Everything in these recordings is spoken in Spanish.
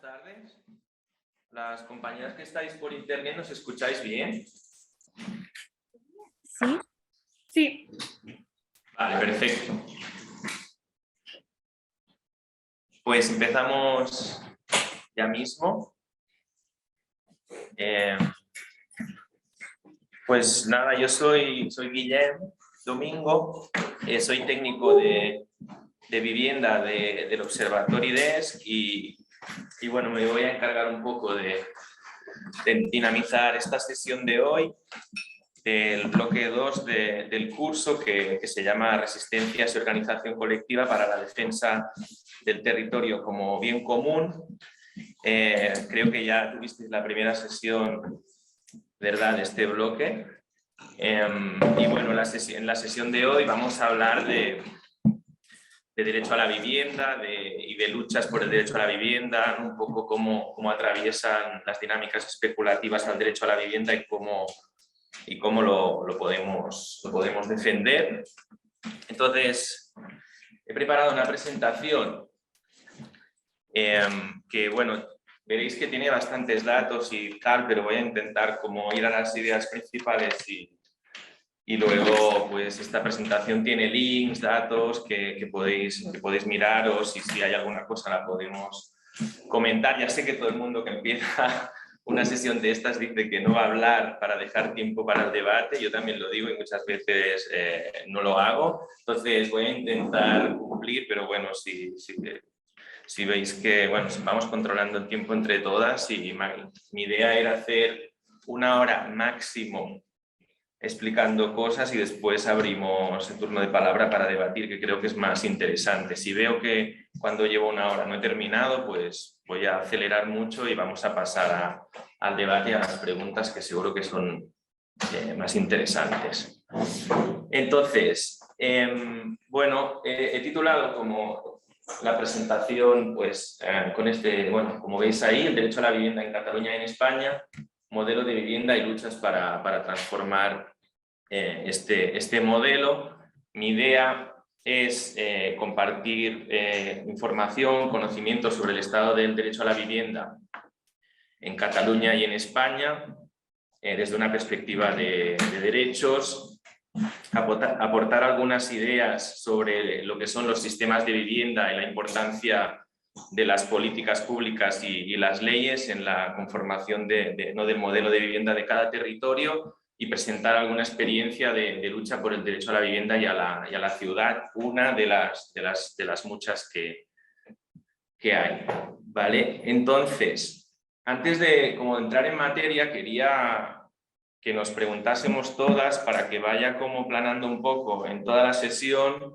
tardes. Las compañeras que estáis por internet, ¿nos escucháis bien? Sí. Sí. Vale, perfecto. Pues empezamos ya mismo. Pues nada, yo soy Guillem Domingo, soy técnico de vivienda del Observatorio IDESC y bueno, me voy a encargar un poco de dinamizar esta sesión de hoy, del bloque 2 del curso que se llama Resistencias y Organización Colectiva para la Defensa del Territorio como Bien Común. Creo que ya tuvisteis la primera sesión, ¿verdad?, de este bloque. Y bueno, en la sesión de hoy vamos a hablar de derecho a la vivienda y de luchas por el derecho a la vivienda, un poco cómo atraviesan las dinámicas especulativas al derecho a la vivienda y cómo lo podemos defender. Entonces, he preparado una presentación que, bueno, veréis que tiene bastantes datos y tal, pero voy a intentar como ir a las ideas principales y luego pues esta presentación tiene links, datos que podéis miraros y si hay alguna cosa la podemos comentar. Ya sé que todo el mundo que empieza una sesión de estas dice que no va a hablar para dejar tiempo para el debate. Yo también lo digo y muchas veces no lo hago. Entonces voy a intentar cumplir, pero bueno, si veis que bueno, vamos controlando el tiempo entre todas y mi idea era hacer 1 hora máximo explicando cosas y después abrimos el turno de palabra para debatir, que creo que es más interesante. Si veo que cuando llevo 1 hora no he terminado, pues voy a acelerar mucho y vamos a pasar al debate y a las preguntas que seguro que son más interesantes. Entonces, bueno, he titulado como la presentación, pues con bueno, como veis ahí, el derecho a la vivienda en Cataluña y en España, modelo de vivienda y luchas para transformar este modelo. Mi idea es compartir información, conocimiento sobre el estado del derecho a la vivienda en Cataluña y en España, desde una perspectiva de derechos, aportar algunas ideas sobre lo que son los sistemas de vivienda y la importancia de las políticas públicas y las leyes en la conformación del modelo de vivienda de cada territorio y presentar alguna experiencia de lucha por el derecho a la vivienda y a la ciudad, una de las muchas que hay. ¿Vale? Entonces, antes de entrar en materia, quería que nos preguntásemos todas para que vaya como planando un poco en toda la sesión,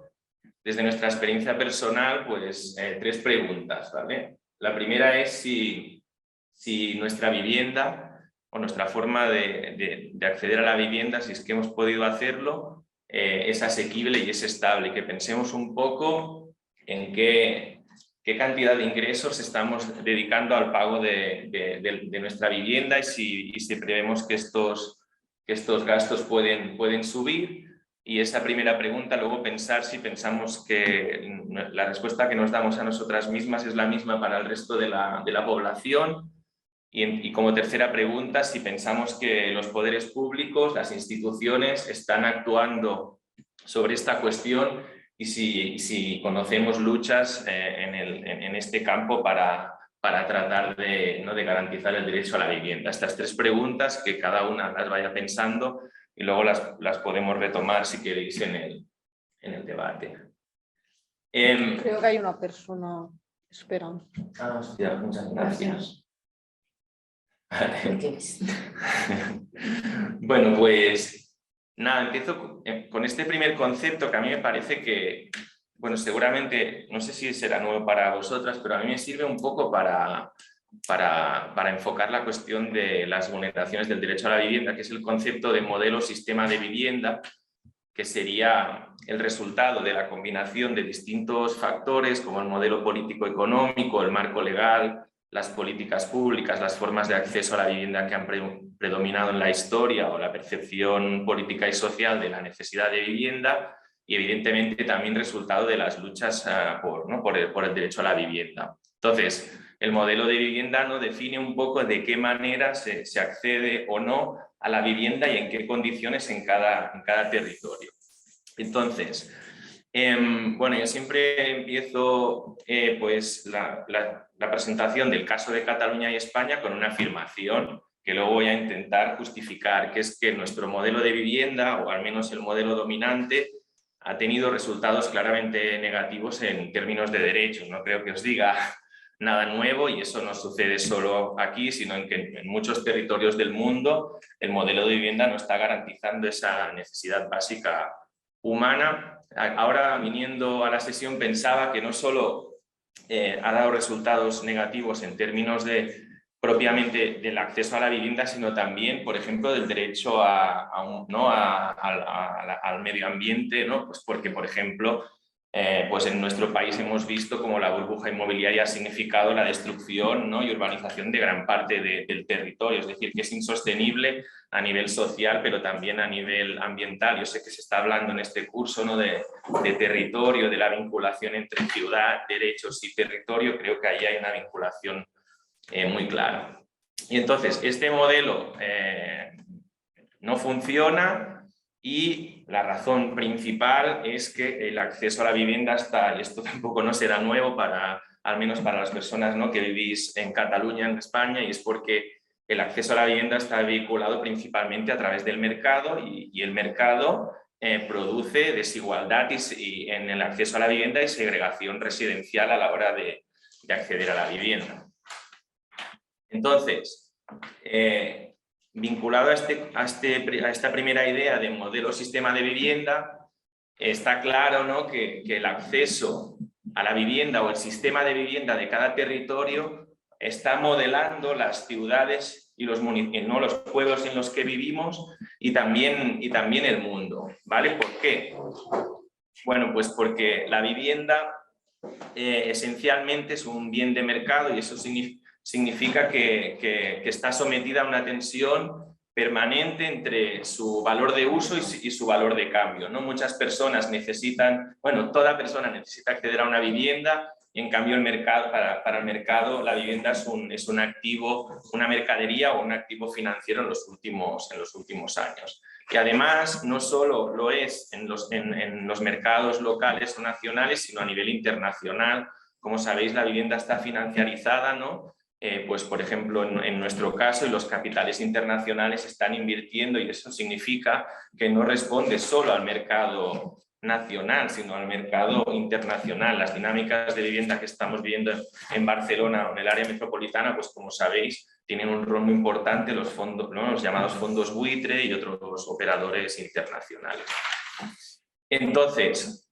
desde nuestra experiencia personal, pues 3 preguntas, ¿vale? La primera es si nuestra vivienda o nuestra forma de acceder a la vivienda, si es que hemos podido hacerlo, es asequible y es estable. Que pensemos un poco en qué cantidad de ingresos estamos dedicando al pago de nuestra vivienda y si prevemos que estos gastos pueden subir. Y esa primera pregunta, luego pensar si pensamos que la respuesta que nos damos a nosotras mismas es la misma para el resto de la población. Y como tercera pregunta, si pensamos que los poderes públicos, las instituciones, están actuando sobre esta cuestión y si conocemos luchas en este campo para tratar de garantizar el derecho a la vivienda. Estas 3 preguntas, que cada una las vaya pensando y luego las podemos retomar si queréis en el debate. Creo que hay una persona esperando. Hostia, muchas gracias. Vale. Bueno, pues nada, empiezo con este primer concepto que a mí me parece que, bueno, seguramente, no sé si será nuevo para vosotras, pero a mí me sirve un poco para enfocar la cuestión de las vulneraciones del derecho a la vivienda, que es el concepto de modelo sistema de vivienda, que sería el resultado de la combinación de distintos factores como el modelo político-económico, el marco legal, las políticas públicas, las formas de acceso a la vivienda que han predominado en la historia o la percepción política y social de la necesidad de vivienda y evidentemente también resultado de las luchas por el derecho a la vivienda. Entonces, el modelo de vivienda, ¿no?, define un poco de qué manera se accede o no a la vivienda y en qué condiciones en cada territorio. Entonces, bueno, yo siempre empiezo pues la presentación del caso de Cataluña y España con una afirmación que luego voy a intentar justificar, que es que nuestro modelo de vivienda, o al menos el modelo dominante, ha tenido resultados claramente negativos en términos de derechos. No creo que os diga nada nuevo, y eso no sucede solo aquí, sino en que en muchos territorios del mundo el modelo de vivienda no está garantizando esa necesidad básica humana. Ahora, viniendo a la sesión, pensaba que no solo ha dado resultados negativos en términos propiamente del acceso a la vivienda, sino también, por ejemplo, del derecho al medio ambiente, ¿no? Pues porque, por ejemplo, pues en nuestro país hemos visto cómo la burbuja inmobiliaria ha significado la destrucción, ¿no?, y urbanización de gran parte del territorio. Es decir, que es insostenible a nivel social, pero también a nivel ambiental. Yo sé que se está hablando en este curso, ¿no?, de territorio, de la vinculación entre ciudad, derechos y territorio. Creo que ahí hay una vinculación muy clara. Y entonces, este modelo no funciona, y la razón principal es que el acceso a la vivienda está, y esto tampoco no será nuevo al menos para las personas, ¿no?, que vivís en Cataluña, en España, y es porque el acceso a la vivienda está vinculado principalmente a través del mercado, y el mercado produce desigualdad en el acceso a la vivienda y segregación residencial a la hora de acceder a la vivienda. Entonces, vinculado a esta primera idea de modelo sistema de vivienda, está claro, ¿no?, que el acceso a la vivienda o el sistema de vivienda de cada territorio está modelando las ciudades y los pueblos en los que vivimos, y también el mundo, ¿vale? ¿Por qué? Bueno, pues porque la vivienda esencialmente es un bien de mercado, y eso significa que está sometida a una tensión permanente entre su valor de uso y su valor de cambio, ¿no? Muchas personas necesitan, bueno, toda persona necesita acceder a una vivienda, y en cambio para el mercado la vivienda es un activo, una mercadería o un activo financiero en los últimos años. Y además no solo lo es en los mercados locales o nacionales, sino a nivel internacional. Como sabéis, la vivienda está financiarizada, ¿no? Pues por ejemplo, en nuestro caso, los capitales internacionales están invirtiendo, y eso significa que no responde solo al mercado nacional, sino al mercado internacional. Las dinámicas de vivienda que estamos viendo en Barcelona o en el área metropolitana, pues como sabéis, tienen un rol muy importante los fondos, ¿no?, los llamados fondos buitre y otros operadores internacionales. Entonces,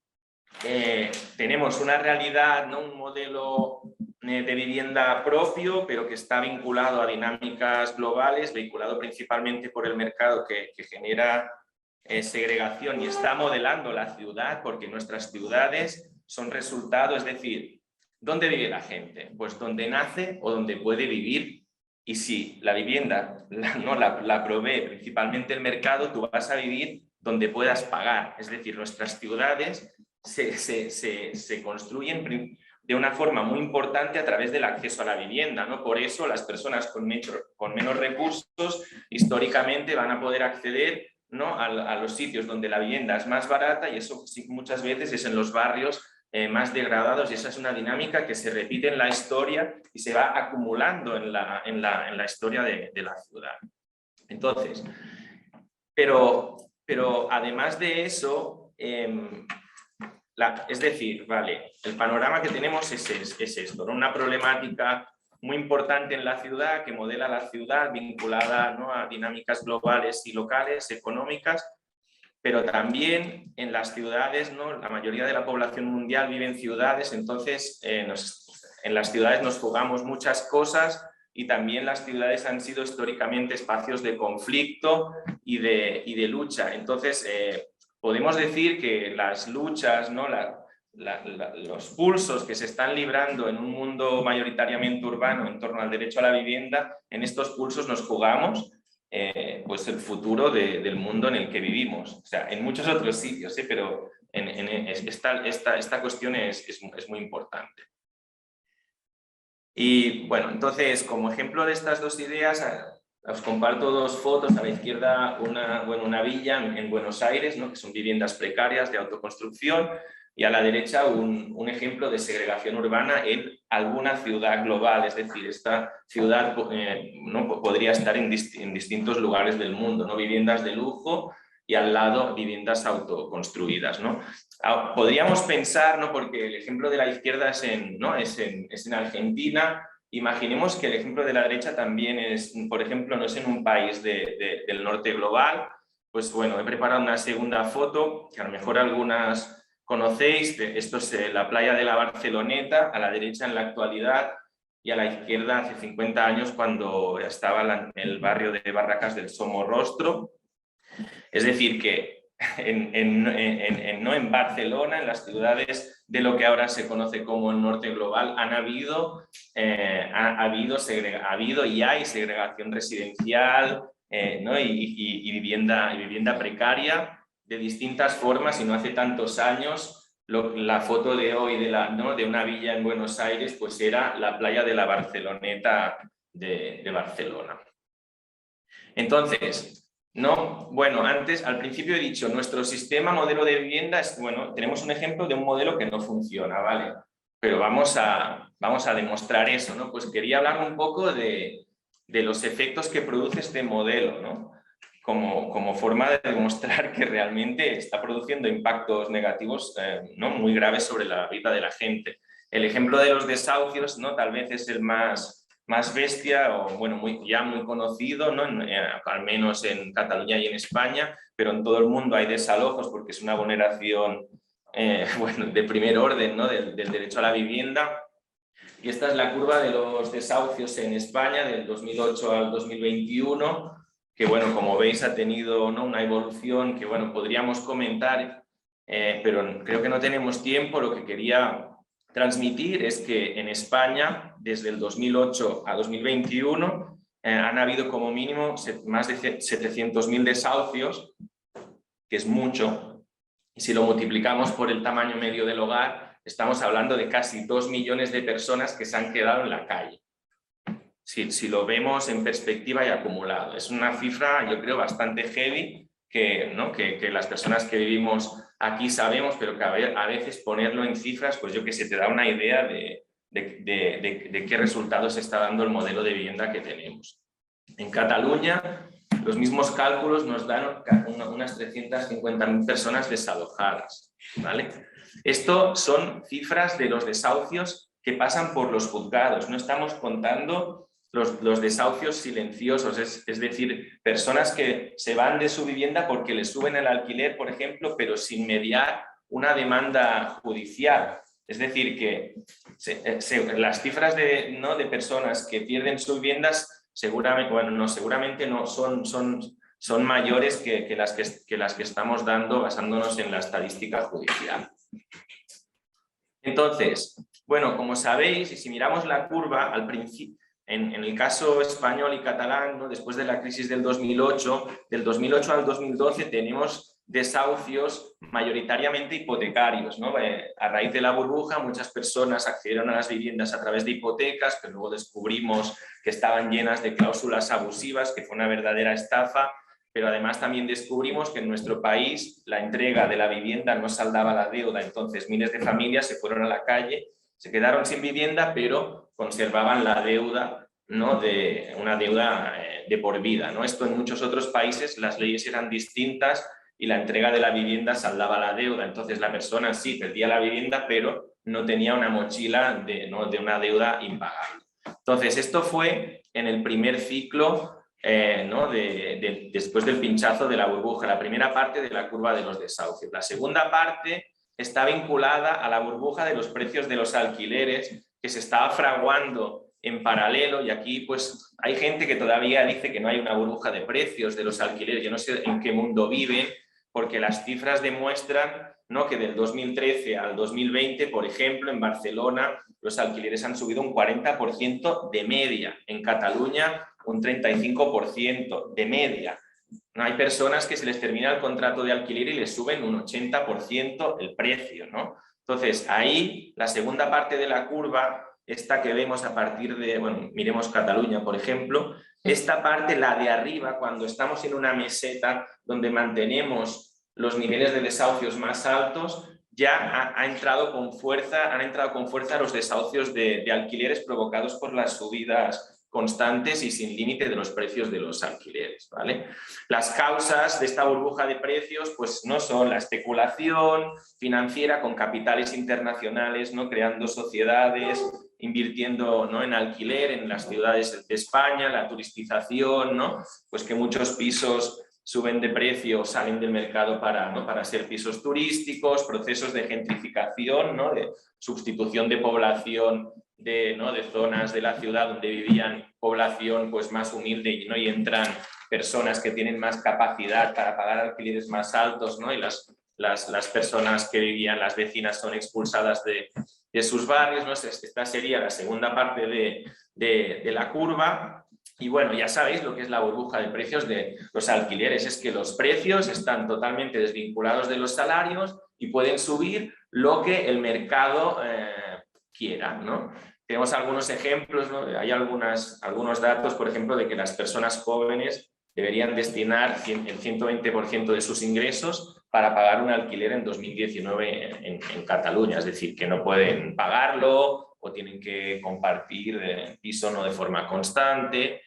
tenemos una realidad, ¿no?, un modelo de vivienda propio, pero que está vinculado a dinámicas globales, vinculado principalmente por el mercado que genera segregación, y está modelando la ciudad, porque nuestras ciudades son resultado, es decir, ¿dónde vive la gente? Pues donde nace o donde puede vivir. Y si la vivienda la provee principalmente el mercado, tú vas a vivir donde puedas pagar. Es decir, nuestras ciudades se construyen de una forma muy importante a través del acceso a la vivienda, ¿no? Por eso las personas con menos recursos históricamente van a poder acceder, ¿no?, a los sitios donde la vivienda es más barata, y eso sí, muchas veces es en los barrios más degradados, y esa es una dinámica que se repite en la historia y se va acumulando en la historia de la ciudad. Entonces, pero además de eso, es decir, vale, el panorama que tenemos es esto, ¿no?, una problemática muy importante en la ciudad, que modela la ciudad vinculada, ¿no?, a dinámicas globales y locales, económicas, pero también en las ciudades, ¿no?, la mayoría de la población mundial vive en ciudades. Entonces en las ciudades nos jugamos muchas cosas, y también las ciudades han sido históricamente espacios de conflicto y de lucha. Entonces podemos decir que las luchas, ¿no?, los pulsos que se están librando en un mundo mayoritariamente urbano en torno al derecho a la vivienda, en estos pulsos nos jugamos pues el futuro del mundo en el que vivimos. O sea, en muchos otros sitios, pero esta cuestión es muy importante. Y bueno, entonces, como ejemplo de estas dos ideas, os comparto dos fotos. A la izquierda una villa en Buenos Aires, ¿no? Que son viviendas precarias de autoconstrucción, y a la derecha un ejemplo de segregación urbana en alguna ciudad global, es decir, esta ciudad ¿no? podría estar en distintos lugares del mundo, ¿no? Viviendas de lujo y al lado viviendas autoconstruidas, ¿no? Podríamos pensar, ¿no? Porque el ejemplo de la izquierda es en Argentina. Imaginemos que el ejemplo de la derecha también es, por ejemplo, no es en un país del norte global. Pues bueno, he preparado una segunda foto que a lo mejor algunas conocéis. Esto es la playa de la Barceloneta, a la derecha en la actualidad y a la izquierda hace 50 años cuando estaba el barrio de Barracas del Somorrostro. Es decir, que no en Barcelona, en las ciudades de lo que ahora se conoce como el norte global, ha habido y hay segregación residencial, ¿no? y vivienda precaria de distintas formas, y no hace tantos años la foto de hoy de una villa en Buenos Aires pues era la playa de la Barceloneta de Barcelona. Entonces, no, bueno, antes, al principio he dicho, nuestro sistema modelo de vivienda es, bueno, tenemos un ejemplo de un modelo que no funciona, ¿vale? Pero vamos a demostrar eso, ¿no? Pues quería hablar un poco de los efectos que produce este modelo, ¿no? Como forma de demostrar que realmente está produciendo impactos negativos ¿no? muy graves sobre la vida de la gente. El ejemplo de los desahucios, ¿no? Tal vez es el más bestia o bueno, ya muy conocido, ¿no? Al menos en Cataluña y en España, pero en todo el mundo hay desalojos porque es una vulneración bueno, de primer orden, ¿no? del derecho a la vivienda. Y esta es la curva de los desahucios en España del 2008 al 2021, que bueno, como veis ha tenido, ¿no? una evolución que bueno, podríamos comentar, pero creo que no tenemos tiempo. Lo que quería transmitir es que en España, desde el 2008 a 2021, han habido como mínimo más de 700.000 desahucios, que es mucho, y si lo multiplicamos por el tamaño medio del hogar, estamos hablando de casi 2 millones de personas que se han quedado en la calle. Si lo vemos en perspectiva y acumulado, es una cifra, yo creo, bastante heavy, ¿no? que las personas que vivimos aquí sabemos, pero que a veces ponerlo en cifras, pues yo que sé, te da una idea de qué resultados está dando el modelo de vivienda que tenemos. En Cataluña, los mismos cálculos nos dan unas 350.000 personas desalojadas, ¿vale? Esto son cifras de los desahucios que pasan por los juzgados. No estamos contando los desahucios silenciosos, es decir, personas que se van de su vivienda porque les suben el alquiler, por ejemplo, pero sin mediar una demanda judicial. Es decir, que las cifras de personas que pierden sus viviendas seguramente no son mayores que las que estamos dando basándonos en la estadística judicial. Entonces, bueno, como sabéis, y si miramos la curva, al principio, en el caso español y catalán, ¿no? Después de la crisis del 2008 al 2012 tenemos desahucios mayoritariamente hipotecarios, ¿no? A raíz de la burbuja muchas personas accedieron a las viviendas a través de hipotecas, que luego descubrimos que estaban llenas de cláusulas abusivas, que fue una verdadera estafa, pero además también descubrimos que en nuestro país la entrega de la vivienda no saldaba la deuda, entonces miles de familias se fueron a la calle, se quedaron sin vivienda, pero conservaban la deuda, ¿no? de una deuda de por vida, ¿no? Esto en muchos otros países las leyes eran distintas y la entrega de la vivienda saldaba la deuda, entonces la persona sí perdía la vivienda, pero no tenía una mochila de una deuda impagable. Entonces esto fue en el primer ciclo ¿no? después del pinchazo de la burbuja, la primera parte de la curva de los desahucios. La segunda parte está vinculada a la burbuja de los precios de los alquileres que se estaba fraguando en paralelo, y aquí pues hay gente que todavía dice que no hay una burbuja de precios de los alquileres. Yo no sé en qué mundo viven, porque las cifras demuestran, ¿no? que del 2013 al 2020, por ejemplo, en Barcelona los alquileres han subido un 40% de media, en Cataluña un 35% de media. ¿no? Hay personas que se les termina el contrato de alquiler y les suben un 80% el precio, ¿no? Entonces, ahí la segunda parte de la curva, esta que vemos a partir de, bueno, miremos Cataluña, por ejemplo, esta parte, la de arriba, cuando estamos en una meseta donde mantenemos los niveles de desahucios más altos, ya han entrado con fuerza los desahucios de alquileres provocados por las subidas constantes y sin límite de los precios de los alquileres, ¿vale? Las causas de esta burbuja de precios pues no son la especulación financiera con capitales internacionales, ¿no? Creando sociedades, invirtiendo, ¿no? en alquiler en las ciudades de España, la turistización, ¿no? Pues que muchos pisos suben de precio, salen del mercado para ser pisos turísticos, procesos de gentrificación, ¿no? De sustitución de población de zonas de la ciudad donde vivían población pues, más humilde, ¿no? Y entran personas que tienen más capacidad para pagar alquileres más altos, ¿no? Y las personas que vivían, las vecinas, son expulsadas de sus barrios, ¿no? Esta sería la segunda parte de la curva. Y bueno, ya sabéis lo que es la burbuja de precios de los alquileres, es que los precios están totalmente desvinculados de los salarios y pueden subir lo que el mercado quiera, ¿no? Tenemos algunos ejemplos, ¿no? Hay algunos datos, por ejemplo, de que las personas jóvenes deberían destinar el 120% de sus ingresos para pagar un alquiler en 2019 en Cataluña, es decir, que no pueden pagarlo o tienen que compartir el piso no de forma constante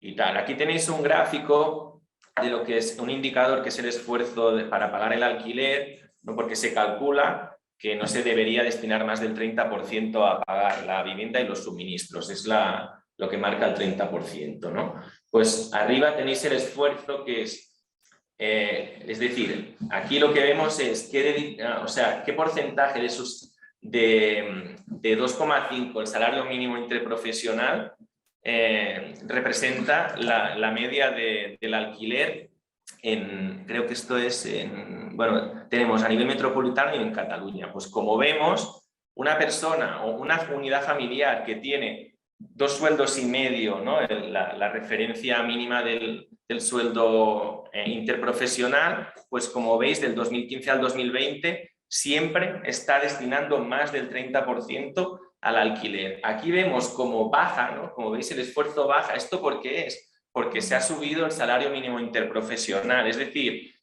y tal. Aquí tenéis un gráfico de lo que es un indicador que es el esfuerzo para pagar el alquiler, ¿no? Porque se calcula que no se debería destinar más del 30% a pagar la vivienda y los suministros, es lo que marca el 30%, ¿no? Pues arriba tenéis el esfuerzo que es decir, aquí lo que vemos es qué porcentaje de esos de 2,5 el salario mínimo interprofesional representa la media del alquiler creo que esto es bueno, tenemos a nivel metropolitano y en Cataluña. Pues como vemos, una persona o una unidad familiar que tiene 2 sueldos y medio, ¿no? La referencia mínima del sueldo interprofesional, pues como veis, del 2015 al 2020 siempre está destinando más del 30% al alquiler. Aquí vemos cómo baja, ¿no? Como veis, el esfuerzo baja. ¿Esto por qué es? Porque se ha subido el salario mínimo interprofesional, es decir,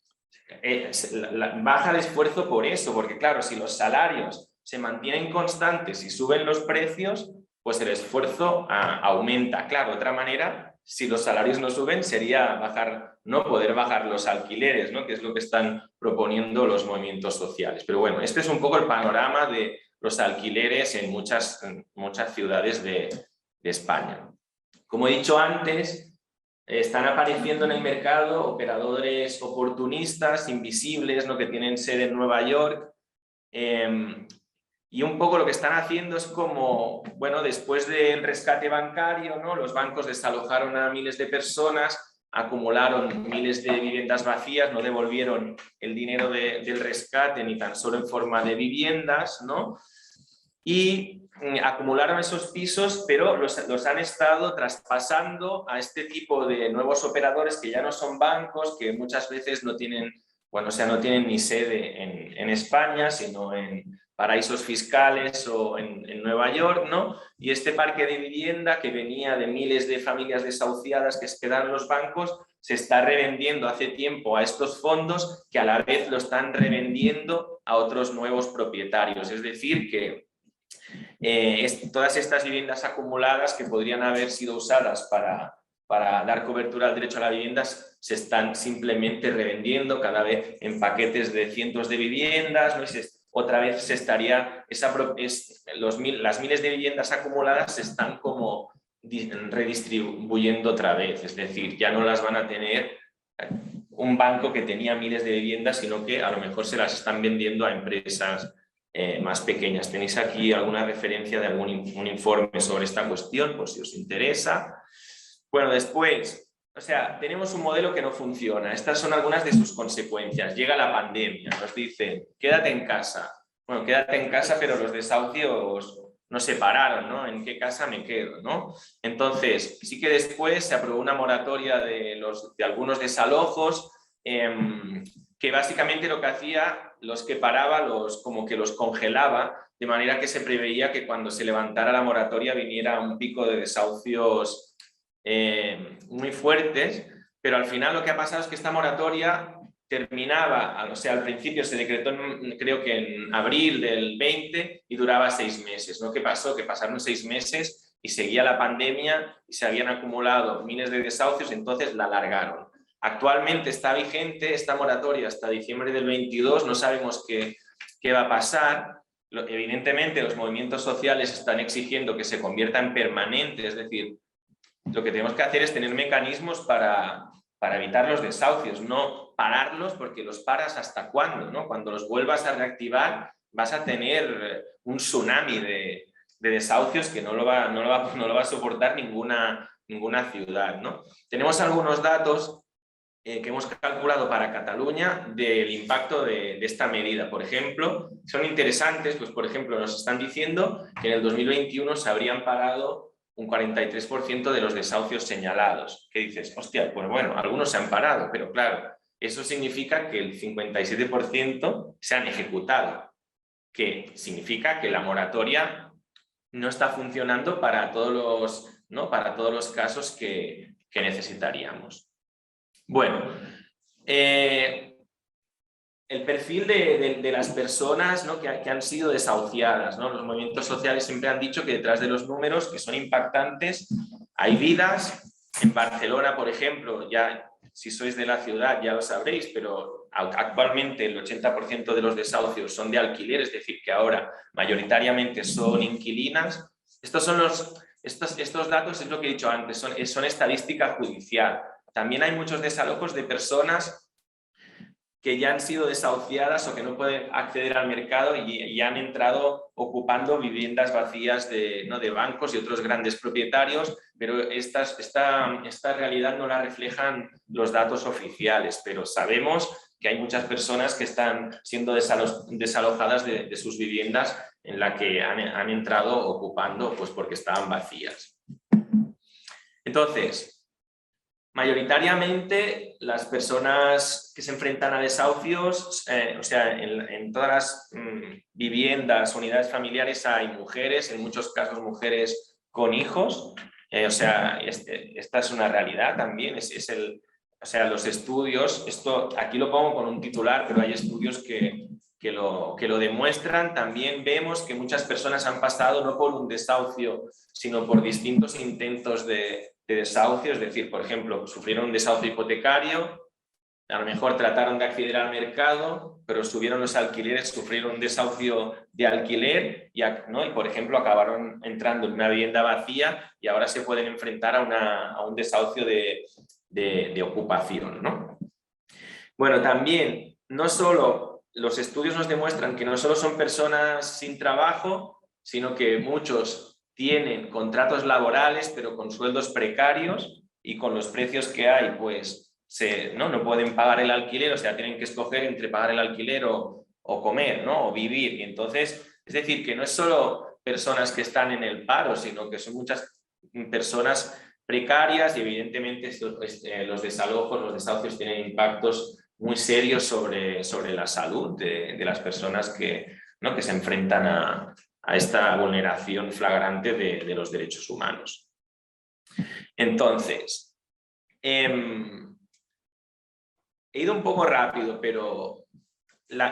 baja el esfuerzo por eso, porque claro, si los salarios se mantienen constantes y suben los precios, pues el esfuerzo aumenta. Claro, de otra manera, si los salarios no suben, sería poder bajar los alquileres, ¿no? Que es lo que están proponiendo los movimientos sociales. Pero bueno, este es un poco el panorama de los alquileres en muchas ciudades de España. Como he dicho antes, están apareciendo en el mercado operadores oportunistas, invisibles, ¿no? Que tienen sede en Nueva York. Y un poco lo que están haciendo es como, bueno, después del rescate bancario, ¿no? Los bancos desalojaron a miles de personas, acumularon miles de viviendas vacías, no devolvieron el dinero del rescate ni tan solo en forma de viviendas, ¿no? Y acumularon esos pisos, pero los han estado traspasando a este tipo de nuevos operadores que ya no son bancos, que muchas veces no tienen, no tienen ni sede en España, sino en paraísos fiscales o en Nueva York, ¿no? Y este parque de vivienda que venía de miles de familias desahuciadas que quedaron en los bancos, se está revendiendo hace tiempo a estos fondos que a la vez lo están revendiendo a otros nuevos propietarios. Es decir, que todas estas viviendas acumuladas que podrían haber sido usadas para dar cobertura al derecho a la vivienda se están simplemente revendiendo cada vez en paquetes de cientos de viviendas, ¿no? Otra vez se estaría, las miles de viviendas acumuladas se están como redistribuyendo otra vez, es decir, ya no las van a tener un banco que tenía miles de viviendas, sino que a lo mejor se las están vendiendo a empresas más pequeñas. Tenéis aquí alguna referencia de un informe sobre esta cuestión, por si os interesa. Bueno, después, tenemos un modelo que no funciona. Estas son algunas de sus consecuencias. Llega la pandemia, nos dicen, quédate en casa. Bueno, quédate en casa, pero los desahucios no se pararon, ¿no? ¿En qué casa me quedo, ¿no? Entonces, sí que después se aprobó una moratoria de algunos desalojos, que básicamente lo que hacía, los que paraba, como que los congelaba, de manera que se preveía que cuando se levantara la moratoria viniera un pico de desahucios muy fuertes, pero al final lo que ha pasado es que esta moratoria terminaba, o sea, al principio se decretó creo que en abril del 20 y duraba 6 meses, ¿no? ¿Qué pasó? Que pasaron 6 meses y seguía la pandemia y se habían acumulado miles de desahucios, entonces la alargaron. Actualmente está vigente esta moratoria hasta diciembre del 22, no sabemos qué va a pasar. Evidentemente los movimientos sociales están exigiendo que se convierta en permanente, es decir, lo que tenemos que hacer es tener mecanismos para evitar los desahucios, no pararlos, porque los paras hasta cuándo, ¿no? Cuando los vuelvas a reactivar vas a tener un tsunami de desahucios que no lo va a soportar ninguna ciudad, ¿no? Tenemos algunos datos que hemos calculado para Cataluña del impacto de esta medida. Por ejemplo, son interesantes, pues por ejemplo nos están diciendo que en el 2021 se habrían parado un 43% de los desahucios señalados. ¿Qué dices? Hostia, pues bueno, algunos se han parado, pero claro, eso significa que el 57% se han ejecutado, que significa que la moratoria no está funcionando para todos los, ¿no? Para todos los casos que necesitaríamos. Bueno, el perfil de las personas, ¿no? que han sido desahuciadas, ¿no? Los movimientos sociales siempre han dicho que detrás de los números, que son impactantes, hay vidas. En Barcelona, por ejemplo, ya si sois de la ciudad ya lo sabréis, pero actualmente el 80% de los desahucios son de alquiler, es decir, que ahora mayoritariamente son inquilinas. Estos datos es lo que he dicho antes, son estadística judicial. También hay muchos desalojos de personas que ya han sido desahuciadas o que no pueden acceder al mercado y han entrado ocupando viviendas vacías de bancos y otros grandes propietarios, pero esta realidad no la reflejan los datos oficiales, pero sabemos que hay muchas personas que están siendo desalojadas de sus viviendas en la que han entrado ocupando pues porque estaban vacías. Entonces, mayoritariamente las personas que se enfrentan a desahucios, o sea, en todas las viviendas, unidades familiares hay mujeres, en muchos casos mujeres con hijos, o sea, esta es una realidad también, o sea, los estudios, esto aquí lo pongo con un titular, pero hay estudios que lo demuestran. También vemos que muchas personas han pasado no por un desahucio, sino por distintos intentos de desahucio, es decir, por ejemplo, sufrieron un desahucio hipotecario, a lo mejor trataron de acceder al mercado, pero subieron los alquileres, sufrieron un desahucio de alquiler ¿no? Y por ejemplo, acabaron entrando en una vivienda vacía y ahora se pueden enfrentar a un desahucio de ocupación, ¿no? Bueno, también, no solo los estudios nos demuestran que no solo son personas sin trabajo, sino que muchos tienen contratos laborales pero con sueldos precarios y con los precios que hay pues no pueden pagar el alquiler, o sea, tienen que escoger entre pagar el alquiler o comer, ¿no? O vivir. Y entonces, es decir, que no es solo personas que están en el paro, sino que son muchas personas precarias y evidentemente los desalojos, los desahucios tienen impactos muy serios sobre la salud de las personas que se enfrentan a esta vulneración flagrante de los derechos humanos. Entonces, he ido un poco rápido, pero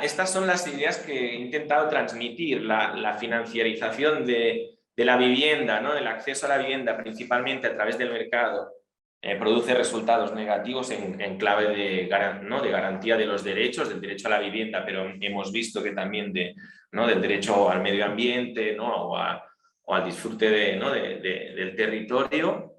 estas son las ideas que he intentado transmitir, la financiarización de la vivienda, ¿no? El acceso a la vivienda principalmente a través del mercado produce resultados negativos en clave de garantía de los derechos, del derecho a la vivienda, pero hemos visto que también del derecho al medio ambiente, ¿no? o al disfrute del territorio.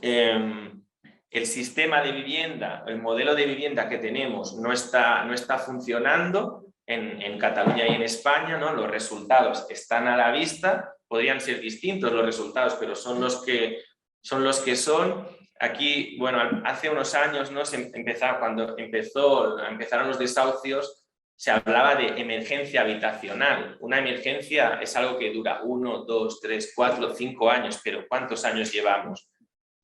El sistema de vivienda, el modelo de vivienda que tenemos no está funcionando en Cataluña y en España, ¿no? Los resultados están a la vista, podrían ser distintos los resultados, pero son los que son. Aquí, bueno, hace unos años, ¿no? Cuando empezaron los desahucios, se hablaba de emergencia habitacional. Una emergencia es algo que dura 1, 2, 3, 4, 5 años, pero ¿cuántos años llevamos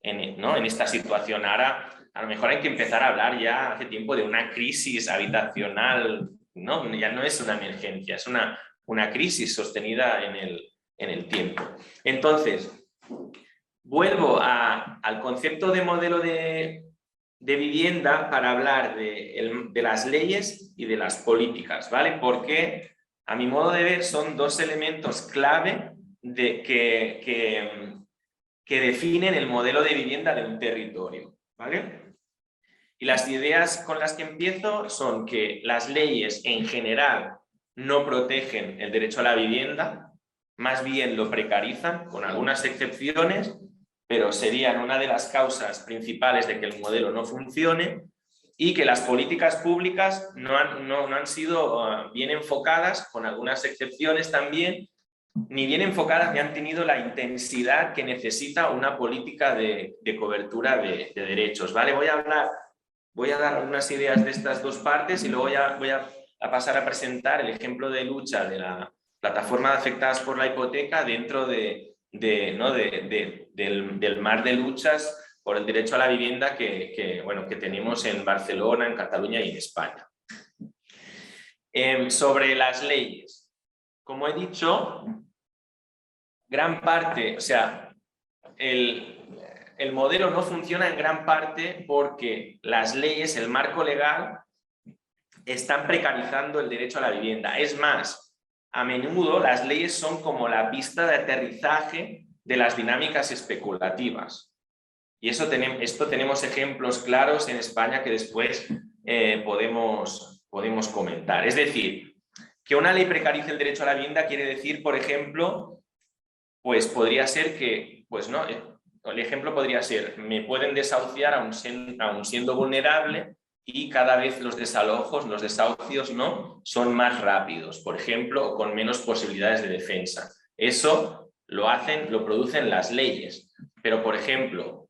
en esta situación? Ahora, a lo mejor hay que empezar a hablar ya hace tiempo de una crisis habitacional, ¿no? Ya no es una emergencia, es una crisis sostenida en el tiempo. Entonces, vuelvo al concepto de modelo de vivienda para hablar de las leyes y de las políticas, ¿vale? Porque, a mi modo de ver, son dos elementos clave que definen el modelo de vivienda de un territorio, ¿vale? Y las ideas con las que empiezo son que las leyes en general no protegen el derecho a la vivienda, más bien lo precarizan, con algunas excepciones, pero serían una de las causas principales de que el modelo no funcione, y que las políticas públicas no han sido bien enfocadas, con algunas excepciones también, ni bien enfocadas ni han tenido la intensidad que necesita una política de cobertura de derechos, ¿vale? Voy a dar algunas ideas de estas dos partes y luego ya voy a pasar a presentar el ejemplo de lucha de la plataforma de afectadas por la hipoteca dentro del mar de luchas por el derecho a la vivienda que tenemos en Barcelona, en Cataluña y en España. Sobre las leyes, como he dicho, gran parte, o sea, el modelo no funciona en gran parte porque las leyes, el marco legal, están precarizando el derecho a la vivienda. Es más, a menudo las leyes son como la pista de aterrizaje de las dinámicas especulativas. Y esto tenemos ejemplos claros en España que después podemos comentar. Es decir, que una ley precarice el derecho a la vivienda quiere decir, por ejemplo, pues podría ser que, pues no, el ejemplo podría ser, me pueden desahuciar aún siendo vulnerable, y cada vez los desahucios, ¿no?, son más rápidos, por ejemplo, o con menos posibilidades de defensa. Eso lo producen las leyes. Pero, por ejemplo,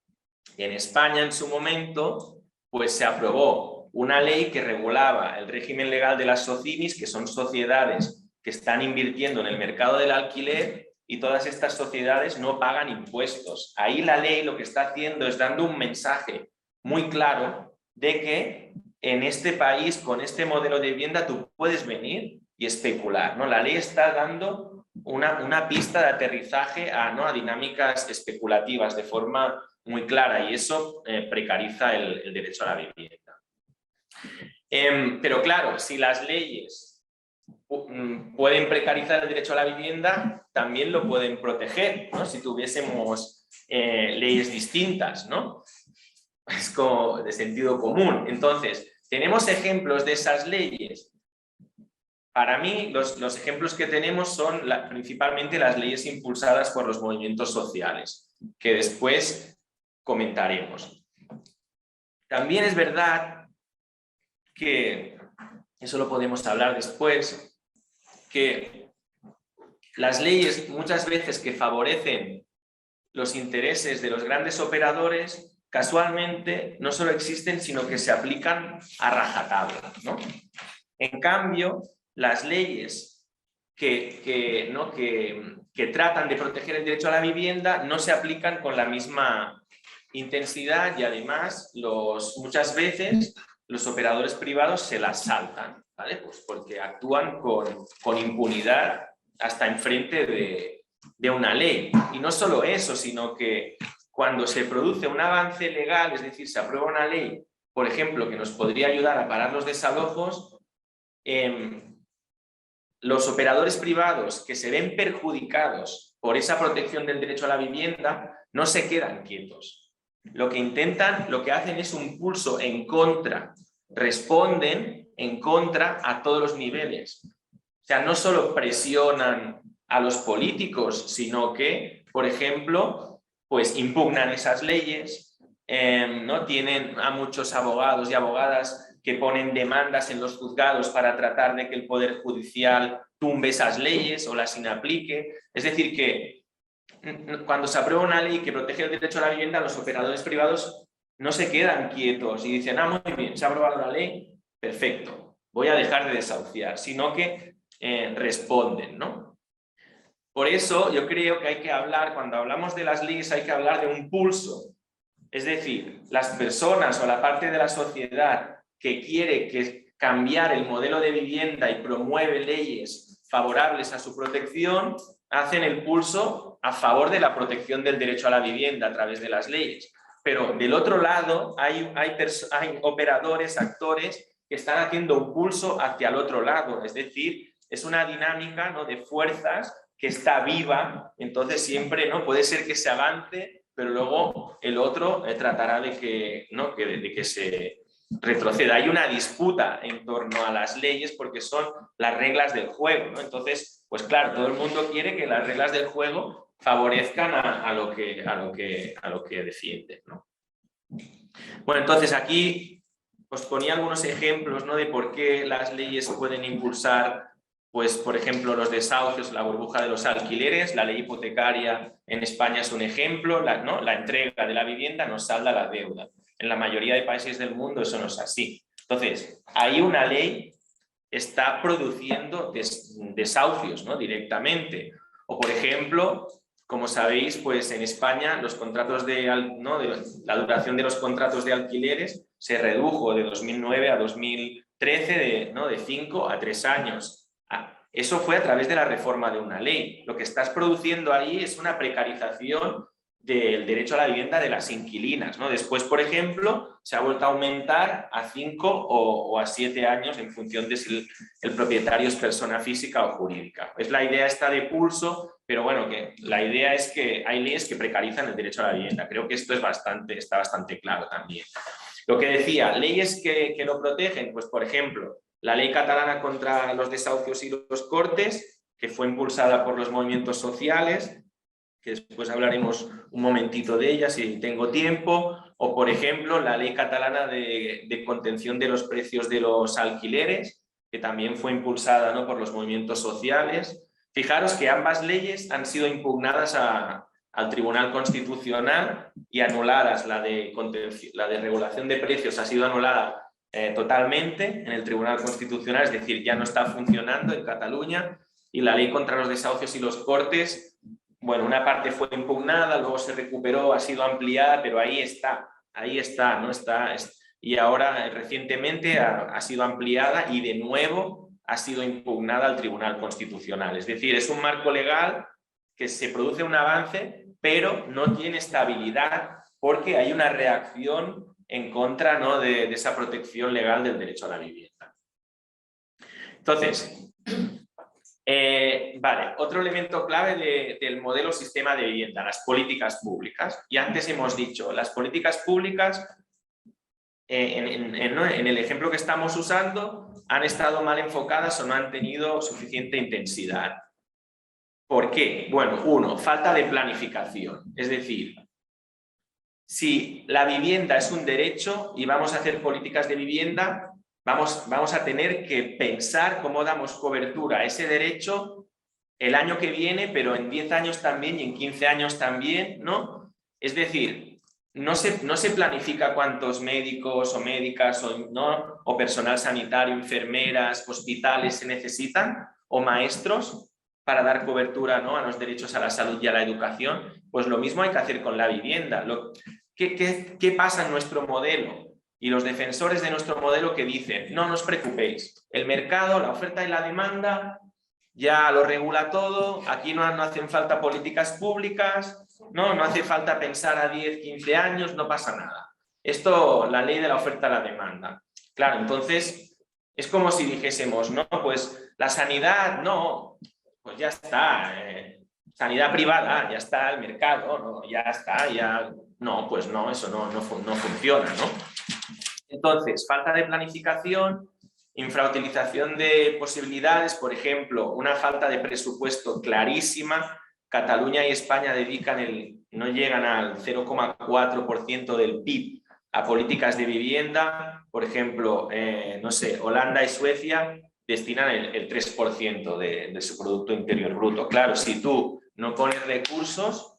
en España en su momento, pues se aprobó una ley que regulaba el régimen legal de las SOCIMIs, que son sociedades que están invirtiendo en el mercado del alquiler, y todas estas sociedades no pagan impuestos. Ahí la ley lo que está haciendo es dando un mensaje muy claro de que en este país, con este modelo de vivienda, tú puedes venir y especular, ¿no? La ley está dando una pista de aterrizaje a dinámicas especulativas de forma muy clara, y eso precariza el derecho a la vivienda. Pero claro, si las leyes pueden precarizar el derecho a la vivienda, también lo pueden proteger, ¿no? Si tuviésemos leyes distintas, ¿no? Es como de sentido común. Entonces, tenemos ejemplos de esas leyes. Para mí, los ejemplos que tenemos son principalmente las leyes impulsadas por los movimientos sociales, que después comentaremos. También es verdad que, eso lo podemos hablar después, que las leyes muchas veces que favorecen los intereses de los grandes operadores, casualmente no solo existen, sino que se aplican a rajatabla, ¿no? En cambio, las leyes que tratan de proteger el derecho a la vivienda no se aplican con la misma intensidad, y además muchas veces los operadores privados se las saltan, ¿vale? Pues porque actúan con impunidad hasta enfrente de una ley. Y no solo eso, sino que cuando se produce un avance legal, es decir, se aprueba una ley, por ejemplo, que nos podría ayudar a parar los desalojos, los operadores privados que se ven perjudicados por esa protección del derecho a la vivienda no se quedan quietos. Lo que hacen es un pulso en contra, responden en contra a todos los niveles. O sea, no solo presionan a los políticos, sino que, por ejemplo, pues impugnan esas leyes, ¿no? Tienen a muchos abogados y abogadas que ponen demandas en los juzgados para tratar de que el Poder Judicial tumbe esas leyes o las inaplique. Es decir, que cuando se aprueba una ley que protege el derecho a la vivienda, los operadores privados no se quedan quietos y dicen, muy bien, se ha aprobado la ley, perfecto. voy a dejar de desahuciar, sino que responden, ¿no? Por eso yo creo que hay que hablar, cuando hablamos de las leyes, hay que hablar de un pulso. Es decir, las personas o la parte de la sociedad que quiere cambiar el modelo de vivienda y promueve leyes favorables a su protección, hacen el pulso a favor de la protección del derecho a la vivienda a través de las leyes. Pero del otro lado hay operadores, actores que están haciendo un pulso hacia el otro lado. Es decir, es una dinámica, ¿no?, de fuerzas que está viva, entonces siempre, ¿no?, puede ser que se avance, pero luego el otro tratará de que, ¿no?, de que se retroceda. Hay una disputa en torno a las leyes porque son las reglas del juego, ¿no? Entonces, pues claro, todo el mundo quiere que las reglas del juego favorezcan a lo que defienden, ¿no? Bueno, entonces aquí os ponía algunos ejemplos, ¿no?, de por qué las leyes pueden impulsar, pues, por ejemplo, los desahucios, la burbuja de los alquileres. La ley hipotecaria en España es un ejemplo, ¿no? La entrega de la vivienda nos salda la deuda. En la mayoría de países del mundo eso no es así. Entonces, ahí una ley está produciendo desahucios, ¿no?, directamente. O, por ejemplo, como sabéis, pues en España los contratos la duración de los contratos de alquileres se redujo de 2009 a 2013 de 5 a 3 años. Eso fue a través de la reforma de una ley. Lo que estás produciendo ahí es una precarización del derecho a la vivienda de las inquilinas, ¿no? Después, por ejemplo, se ha vuelto a aumentar a 5 o a 7 años en función de si el propietario es persona física o jurídica. Es la idea esta de pulso, pero bueno, que la idea es que hay leyes que precarizan el derecho a la vivienda. Creo que esto está bastante claro también. Lo que decía, leyes que lo protegen, pues por ejemplo, la ley catalana contra los desahucios y los cortes, que fue impulsada por los movimientos sociales, que después hablaremos un momentito de ella si tengo tiempo, o por ejemplo la ley catalana de contención de los precios de los alquileres, que también fue impulsada, ¿no?, por los movimientos sociales. Fijaros que ambas leyes han sido impugnadas al Tribunal Constitucional y anuladas. La de regulación de precios ha sido anulada totalmente en el Tribunal Constitucional, es decir, ya no está funcionando en Cataluña, y la ley contra los desahucios y los cortes, bueno, una parte fue impugnada, luego se recuperó, ha sido ampliada, pero ahí está, ¿no? Y ahora recientemente ha sido ampliada y de nuevo ha sido impugnada al Tribunal Constitucional. Es decir, es un marco legal que se produce un avance, pero no tiene estabilidad porque hay una reacción en contra, ¿no?, de esa protección legal del derecho a la vivienda. Entonces, vale, otro elemento clave del modelo sistema de vivienda, las políticas públicas. Y antes hemos dicho, las políticas públicas, en el ejemplo que estamos usando, han estado mal enfocadas o no han tenido suficiente intensidad. ¿Por qué? Bueno, uno, falta de planificación. Es decir, si la vivienda es un derecho y vamos a hacer políticas de vivienda, vamos a tener que pensar cómo damos cobertura a ese derecho el año que viene, pero en 10 años también y en 15 años también, ¿no? Es decir, no se planifica cuántos médicos o médicas o personal sanitario, enfermeras, hospitales se necesitan, o maestros, para dar cobertura, ¿no?, a los derechos a la salud y a la educación. Pues lo mismo hay que hacer con la vivienda. ¿Qué pasa en nuestro modelo? Y los defensores de nuestro modelo que dicen, no os preocupéis, el mercado, la oferta y la demanda ya lo regula todo, aquí no hacen falta políticas públicas, no hace falta pensar a 10, 15 años, no pasa nada. Esto, la ley de la oferta y la demanda. Claro, entonces es como si dijésemos, no, pues la sanidad, no, pues ya está, sanidad privada, ya está el mercado, ¿no? Ya está, ya... No, pues no, eso no funciona, ¿no? Entonces, falta de planificación, infrautilización de posibilidades, por ejemplo, una falta de presupuesto clarísima. Cataluña y España no llegan al 0,4% del PIB a políticas de vivienda. Por ejemplo, no sé, Holanda y Suecia destinan el 3% de su Producto Interior Bruto. Claro, si tú no pones recursos,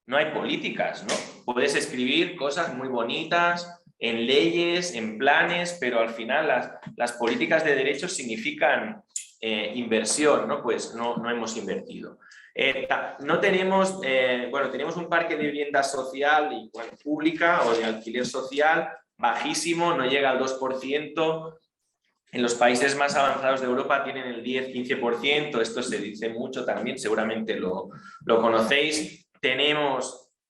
no hay políticas, ¿no? Puedes escribir cosas muy bonitas, en leyes, en planes, pero al final las políticas de derechos significan inversión, ¿no? Pues no hemos invertido. No tenemos, bueno, tenemos un parque de vivienda social y bueno, pública o de alquiler social bajísimo, no llega al 2%. En los países más avanzados de Europa tienen el 10-15%, esto se dice mucho también, seguramente lo conocéis.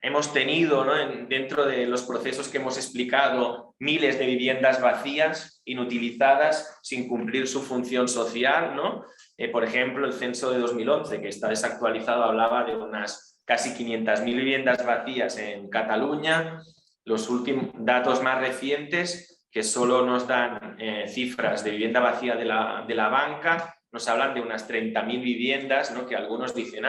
Hemos tenido, ¿no? Dentro de los procesos que hemos explicado, miles de viviendas vacías, inutilizadas, sin cumplir su función social, ¿no? Por ejemplo, el censo de 2011, que está desactualizado, hablaba de unas casi 500.000 viviendas vacías en Cataluña. Los últimos datos más recientes, que solo nos dan cifras de vivienda vacía de la banca, nos hablan de unas 30.000 viviendas, ¿no? Que algunos dicen,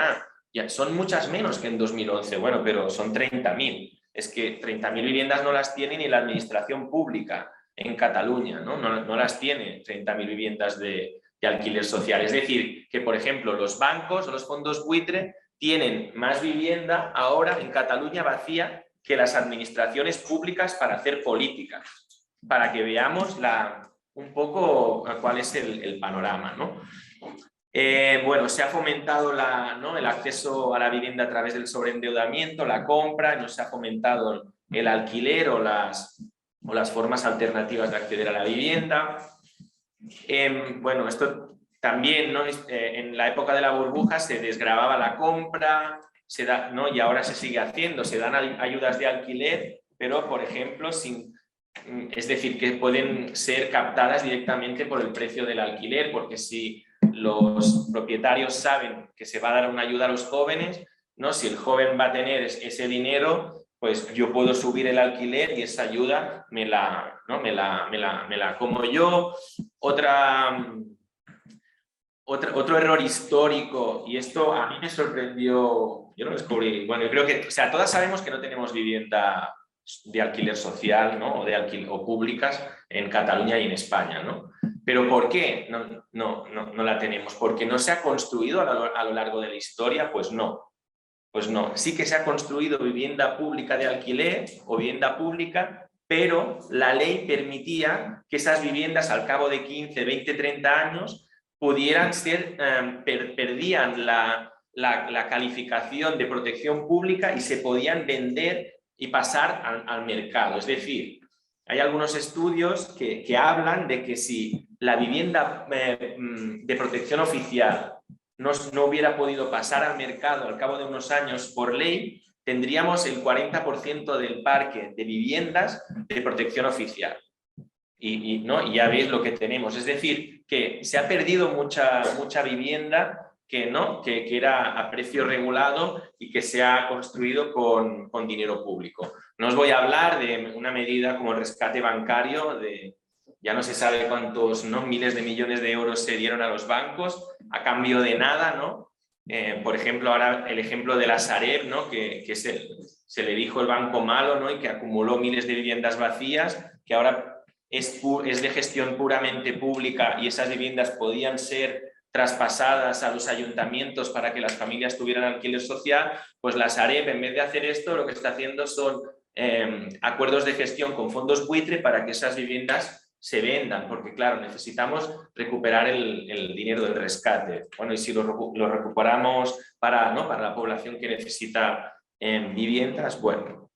ya son muchas menos que en 2011. Bueno, pero son 30.000. Es que 30.000 viviendas no las tiene ni la administración pública en Cataluña, ¿no? No las tiene 30.000 viviendas de alquiler social. Es decir, que por ejemplo los bancos o los fondos buitre tienen más vivienda ahora en Cataluña vacía que las administraciones públicas para hacer políticas, para que veamos un poco cuál es el panorama, ¿no? Bueno, se ha fomentado ¿no? el acceso a la vivienda a través del sobreendeudamiento, la compra, no se ha fomentado el alquiler o las formas alternativas de acceder a la vivienda. Bueno, esto también, ¿no? En la época de la burbuja se desgravaba la compra, ¿no? Y ahora se sigue haciendo, se dan ayudas de alquiler, pero por ejemplo, es decir, que pueden ser captadas directamente por el precio del alquiler, porque si los propietarios saben que se va a dar una ayuda a los jóvenes, ¿no? Si el joven va a tener ese dinero, pues yo puedo subir el alquiler y esa ayuda me la como yo. Otro error histórico, y esto a mí me sorprendió, yo no descubrí, bueno, yo creo que, o sea, todas sabemos que no tenemos vivienda de alquiler social, ¿no? O públicas en Cataluña y en España, ¿no? Pero ¿por qué no la tenemos? ¿Porque no se ha construido a lo largo de la historia? Pues no. Pues no, sí que se ha construido vivienda pública de alquiler o vivienda pública, pero la ley permitía que esas viviendas al cabo de 15, 20, 30 años pudieran ser, perdían la calificación de protección pública y se podían vender y pasar al mercado. Es decir, hay algunos estudios que hablan de que si la vivienda de protección oficial no hubiera podido pasar al mercado al cabo de unos años por ley, tendríamos el 40% del parque de viviendas de protección oficial. Y ya veis lo que tenemos. Es decir, que se ha perdido mucha vivienda que era a precio regulado y que se ha construido con dinero público. No os voy a hablar de una medida como el rescate bancario, ya no se sabe cuántos, ¿no? Miles de millones de euros se dieron a los bancos a cambio de nada, ¿no? Por ejemplo, ahora el ejemplo de la Sareb, ¿no? que se le dijo el banco malo, ¿no? Y que acumuló miles de viviendas vacías, que ahora es de gestión puramente pública y esas viviendas podían ser traspasadas a los ayuntamientos para que las familias tuvieran alquiler social. Pues la Sareb, en vez de hacer esto, lo que está haciendo son acuerdos de gestión con fondos buitre para que esas viviendas se vendan, porque claro, necesitamos recuperar el dinero del rescate. Bueno, y si lo recuperamos para la población que necesita viviendas, bueno.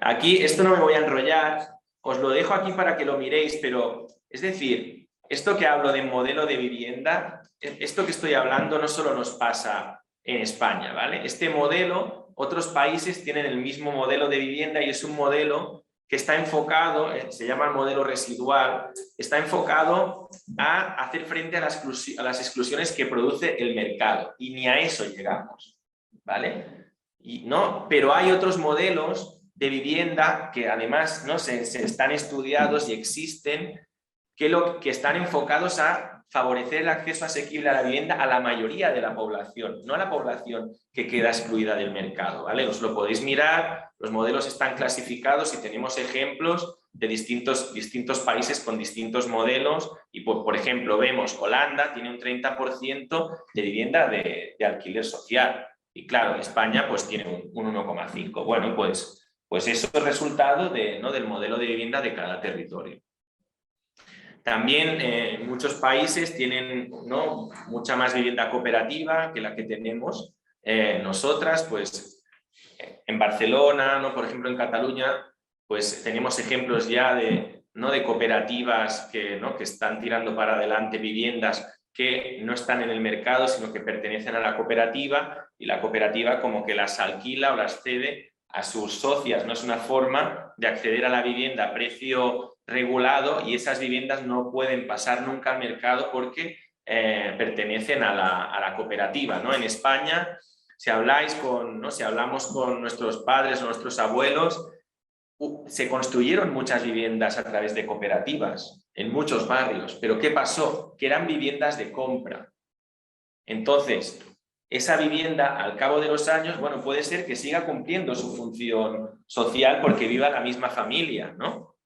Aquí, esto no me voy a enrollar, os lo dejo aquí para que lo miréis, pero es decir, esto que hablo de modelo de vivienda, esto que estoy hablando no solo nos pasa en España, ¿vale? Este modelo, otros países tienen el mismo modelo de vivienda y es un modelo que está enfocado, se llama el modelo residual, está enfocado a hacer frente a las exclusiones que produce el mercado y ni a eso llegamos, ¿vale? Pero hay otros modelos de vivienda que además se están estudiados y existen que están enfocados a favorecer el acceso asequible a la vivienda a la mayoría de la población, no a la población que queda excluida del mercado, ¿vale? Os lo podéis mirar, los modelos están clasificados y tenemos ejemplos de distintos países con distintos modelos y, por ejemplo, vemos Holanda tiene un 30% de vivienda de alquiler social y, claro, España pues tiene un 1,5%. Bueno, pues Pues eso es resultado del modelo de vivienda de cada territorio. También muchos países tienen, ¿no?, mucha más vivienda cooperativa que la que tenemos nosotras. Pues en Barcelona, ¿no?, por ejemplo en Cataluña, pues tenemos ejemplos ya de cooperativas que están tirando para adelante viviendas que no están en el mercado, sino que pertenecen a la cooperativa, y la cooperativa como que las alquila o las cede a sus socias. No es una forma de acceder a la vivienda a precio regulado, y esas viviendas no pueden pasar nunca al mercado porque pertenecen a la cooperativa, ¿no? En España, si hablamos con nuestros padres o nuestros abuelos, se construyeron muchas viviendas a través de cooperativas en muchos barrios, pero ¿qué pasó? Que eran viviendas de compra. Entonces, esa vivienda, al cabo de los años, bueno, puede ser que siga cumpliendo su función social porque viva la misma familia, ¿no?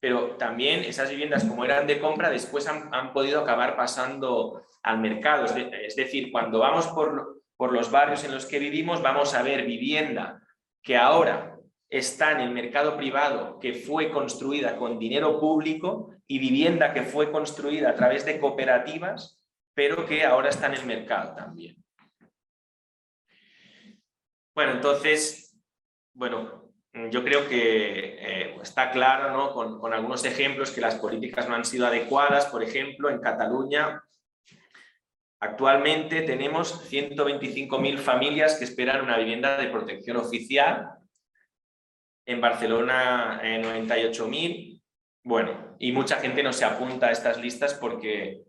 Pero también esas viviendas, como eran de compra, después han podido acabar pasando al mercado. Es decir, cuando vamos por los barrios en los que vivimos, vamos a ver vivienda que ahora está en el mercado privado, que fue construida con dinero público, y vivienda que fue construida a través de cooperativas, pero que ahora está en el mercado también. Bueno, entonces, yo creo que está claro, ¿no?, con algunos ejemplos, que las políticas no han sido adecuadas. Por ejemplo, en Cataluña actualmente tenemos 125.000 familias que esperan una vivienda de protección oficial. En Barcelona 98.000. Bueno, y mucha gente no se apunta a estas listas porque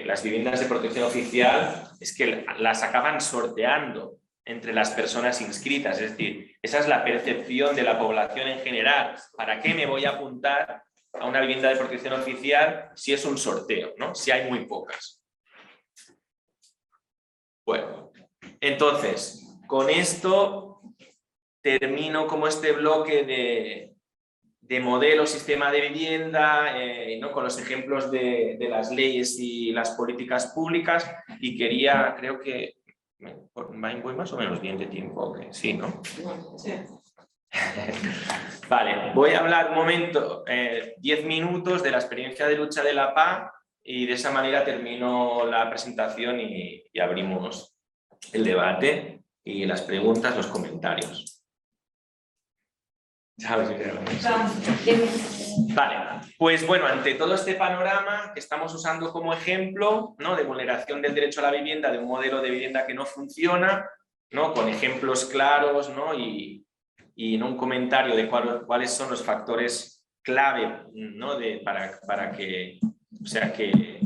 las viviendas de protección oficial es que las acaban sorteando entre las personas inscritas. Es decir, esa es la percepción de la población en general. ¿Para qué me voy a apuntar a una vivienda de protección oficial si es un sorteo, ¿no?, si hay muy pocas? Bueno, entonces, con esto termino como este bloque de modelo, sistema de vivienda, ¿no?, con los ejemplos de las leyes y las políticas públicas, y creo que voy más o menos bien de tiempo. Sí, ¿no? Sí. Vale, voy a hablar un momento, 10 minutos, de la experiencia de lucha de la PA, y de esa manera termino la presentación y abrimos el debate y las preguntas, los comentarios. Vale, pues bueno, ante todo este panorama que estamos usando como ejemplo, ¿no?, de vulneración del derecho a la vivienda, de un modelo de vivienda que no funciona, ¿no?, con ejemplos claros, ¿no?, y en un comentario de cuáles son los factores clave, ¿no?, para que, o sea, que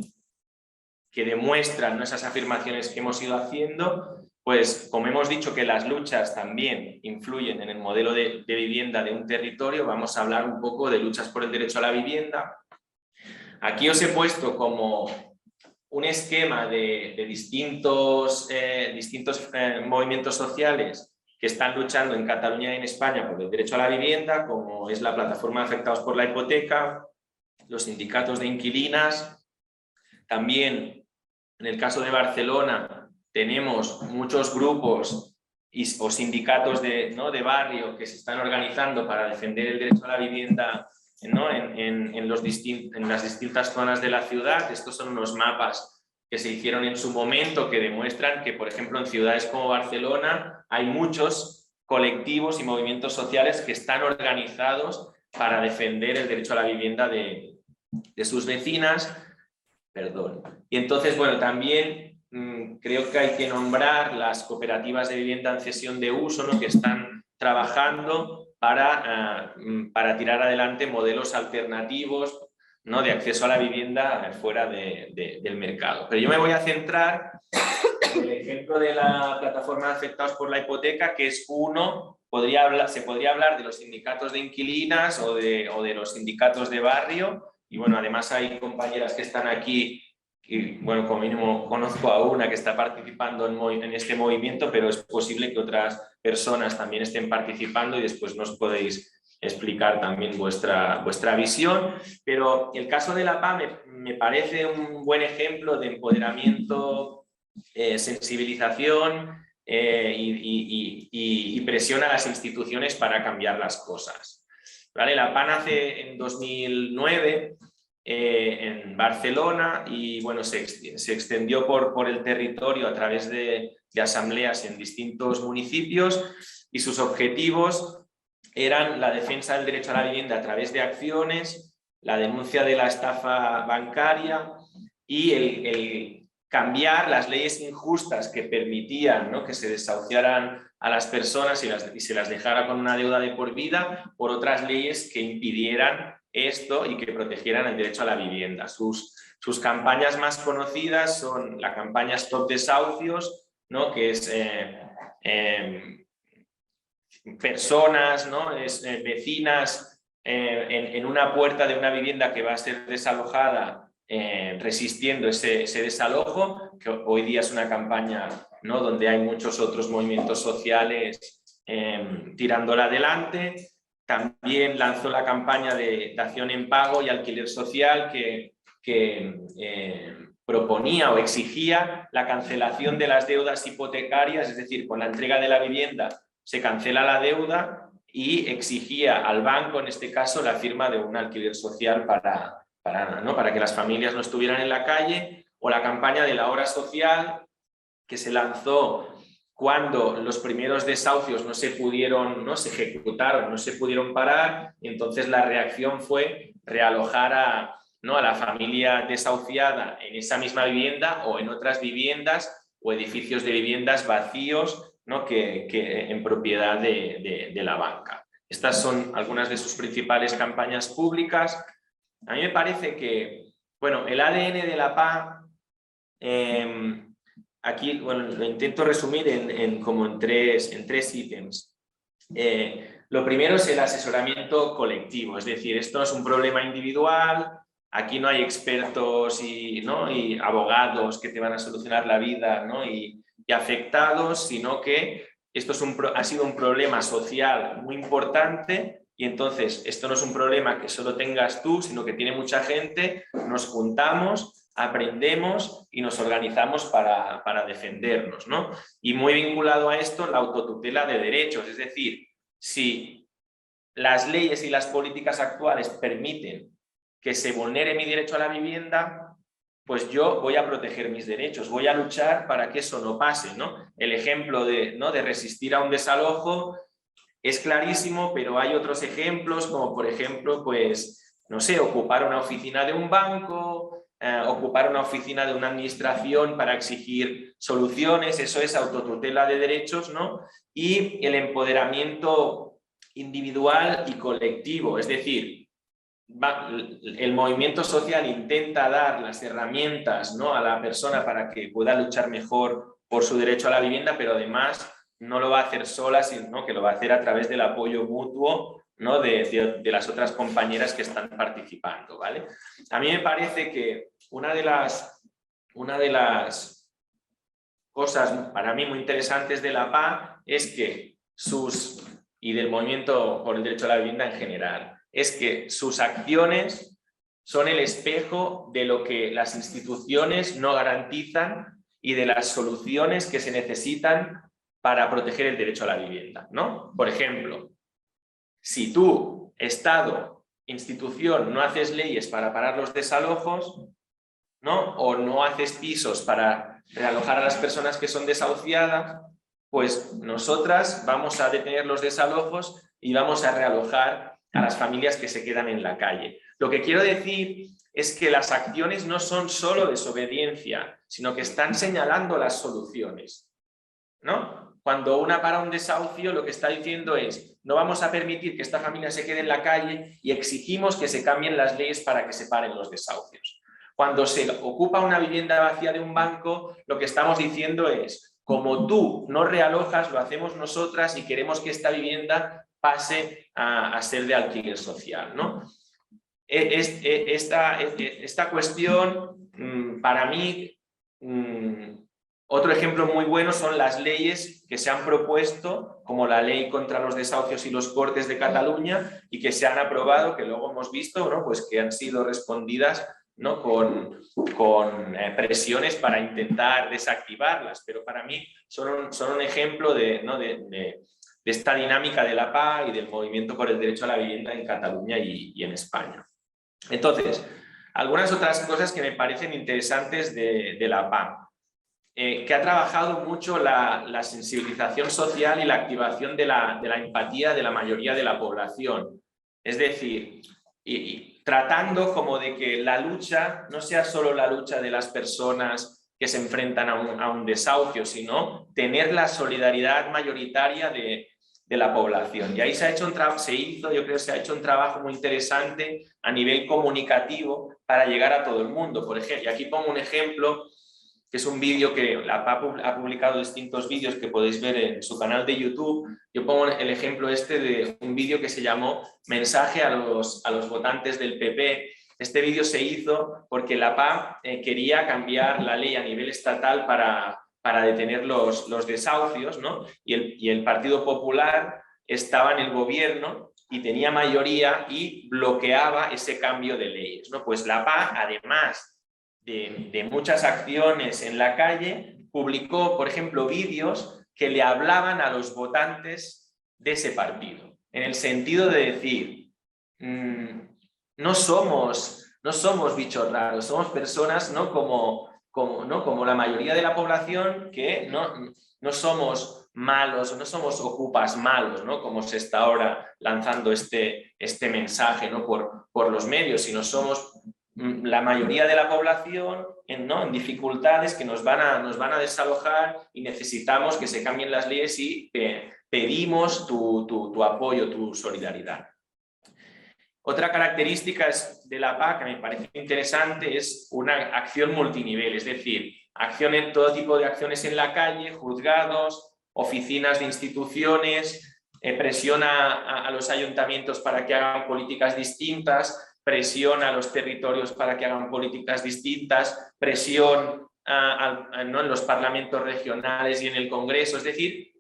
demuestran, ¿no?, esas afirmaciones que hemos ido haciendo. Pues, como hemos dicho que las luchas también influyen en el modelo de vivienda de un territorio, vamos a hablar un poco de luchas por el derecho a la vivienda. Aquí os he puesto como un esquema de distintos movimientos sociales que están luchando en Cataluña y en España por el derecho a la vivienda, como es la plataforma de afectados por la hipoteca, los sindicatos de inquilinas. También, en el caso de Barcelona, tenemos muchos grupos o sindicatos de barrio que se están organizando para defender el derecho a la vivienda, ¿no?, en las distintas zonas de la ciudad. Estos son unos mapas que se hicieron en su momento que demuestran que, por ejemplo, en ciudades como Barcelona hay muchos colectivos y movimientos sociales que están organizados para defender el derecho a la vivienda de sus vecinas. Y entonces, bueno, también creo que hay que nombrar las cooperativas de vivienda en cesión de uso, ¿no?, que están trabajando para tirar adelante modelos alternativos, ¿no?, de acceso a la vivienda fuera del mercado. Pero yo me voy a centrar en el ejemplo de la plataforma de afectados por la hipoteca, que es uno. Se podría hablar de los sindicatos de inquilinas o de los sindicatos de barrio. Y bueno, además hay compañeras que están aquí y, bueno, como mínimo conozco a una que está participando en este movimiento, pero es posible que otras personas también estén participando y después nos podéis explicar también vuestra visión. Pero el caso de la PA me parece un buen ejemplo de empoderamiento, sensibilización y presiona a las instituciones para cambiar las cosas. ¿Vale? La PA nace en 2009 en Barcelona y bueno, se extendió por el territorio a través de asambleas en distintos municipios y sus objetivos eran la defensa del derecho a la vivienda a través de acciones, la denuncia de la estafa bancaria y el cambiar las leyes injustas que permitían, ¿no?, que se desahuciaran a las personas y se las dejara con una deuda de por vida por otras leyes que impidieran esto y que protegieran el derecho a la vivienda. Sus campañas más conocidas son la campaña Stop Desahucios, ¿no?, que es personas, ¿no?, vecinas en una puerta de una vivienda que va a ser desalojada resistiendo ese desalojo, que hoy día es una campaña, ¿no?, donde hay muchos otros movimientos sociales tirándola adelante. También lanzó la campaña de dación en pago y alquiler social que proponía o exigía la cancelación de las deudas hipotecarias, es decir, con la entrega de la vivienda se cancela la deuda y exigía al banco, en este caso, la firma de un alquiler social para que las familias no estuvieran en la calle, o la campaña de la hora social que se lanzó cuando los primeros desahucios no se ejecutaron, no se pudieron parar, y entonces la reacción fue realojar a la familia desahuciada en esa misma vivienda o en otras viviendas o edificios de viviendas vacíos, ¿no?, que en propiedad de la banca. Estas son algunas de sus principales campañas públicas. A mí me parece que, bueno, el ADN de la PA, aquí, bueno, lo intento resumir en tres ítems. Lo primero es el asesoramiento colectivo, es decir, esto no es un problema individual, aquí no hay expertos y abogados que te van a solucionar la vida, ¿no?, y afectados, sino que esto ha sido un problema social muy importante. Y entonces esto no es un problema que solo tengas tú, sino que tiene mucha gente, nos juntamos, aprendemos y nos organizamos para defendernos, ¿no? Y muy vinculado a esto, la autotutela de derechos, es decir, si las leyes y las políticas actuales permiten que se vulnere mi derecho a la vivienda, pues yo voy a proteger mis derechos, voy a luchar para que eso no pase, ¿no? El ejemplo de resistir a un desalojo es clarísimo, pero hay otros ejemplos, como por ejemplo, pues, no sé, ocupar una oficina de un banco, ocupar una oficina de una administración para exigir soluciones, eso es autotutela de derechos, ¿no? Y el empoderamiento individual y colectivo, es decir, el movimiento social intenta dar las herramientas, ¿no?, a la persona para que pueda luchar mejor por su derecho a la vivienda, pero además no lo va a hacer sola, sino que lo va a hacer a través del apoyo mutuo, ¿no?, de las otras compañeras que están participando, ¿vale? A mí me parece que una de las cosas para mí muy interesantes de la PA es que y del movimiento por el derecho a la vivienda en general, es que sus acciones son el espejo de lo que las instituciones no garantizan y de las soluciones que se necesitan para proteger el derecho a la vivienda, ¿no? Por ejemplo, si tú, Estado, institución, no haces leyes para parar los desalojos, ¿no?, o no haces pisos para realojar a las personas que son desahuciadas, pues nosotras vamos a detener los desalojos y vamos a realojar a las familias que se quedan en la calle. Lo que quiero decir es que las acciones no son solo desobediencia, sino que están señalando las soluciones, ¿no? Cuando una para un desahucio, lo que está diciendo es: no vamos a permitir que esta familia se quede en la calle y exigimos que se cambien las leyes para que se paren los desahucios. Cuando se ocupa una vivienda vacía de un banco, lo que estamos diciendo es: como tú no realojas, lo hacemos nosotras y queremos que esta vivienda pase a ser de alquiler social, ¿no? Esta cuestión, para mí, otro ejemplo muy bueno son las leyes que se han propuesto, como la ley contra los desahucios y los cortes de Cataluña, y que se han aprobado, que luego hemos visto, ¿no?, pues que han sido respondidas ¿no? con presiones para intentar desactivarlas, pero para mí son un ejemplo de esta dinámica de la PA y del movimiento por el derecho a la vivienda en Cataluña y en España. Entonces, algunas otras cosas que me parecen interesantes de la PA, que ha trabajado mucho la sensibilización social y la activación de la empatía de la mayoría de la población. Es decir, tratando como de que la lucha no sea solo la lucha de las personas que se enfrentan a un desahucio, sino tener la solidaridad mayoritaria de la población. Y ahí se ha hecho un trabajo muy interesante a nivel comunicativo para llegar a todo el mundo. Por ejemplo, y aquí pongo un ejemplo, que es un vídeo que la PA ha publicado distintos vídeos que podéis ver en su canal de YouTube. Yo pongo el ejemplo de un vídeo que se llamó Mensaje a los votantes del PP. Este vídeo se hizo porque la PA quería cambiar la ley a nivel estatal para detener los desahucios, ¿no? Y el Partido Popular estaba en el gobierno y tenía mayoría y bloqueaba ese cambio de leyes, ¿no? Pues la PA, además de muchas acciones en la calle, publicó, por ejemplo, vídeos que le hablaban a los votantes de ese partido, en el sentido de decir, no somos bichos raros, somos personas, ¿no? como la mayoría de la población, que no somos malos, no somos ocupas malos, ¿no? Como se está ahora lanzando este mensaje, ¿no? por los medios, sino somos la mayoría de la población en dificultades, que nos van a desalojar y necesitamos que se cambien las leyes y pedimos tu apoyo, tu solidaridad. Otra característica de la PA que me parece interesante es una acción multinivel, es decir, todo tipo de acciones en la calle, juzgados, oficinas de instituciones, presiona a los ayuntamientos para que hagan políticas distintas, presiona a los territorios para que hagan políticas distintas, presión ¿no? en los parlamentos regionales y en el Congreso, es decir,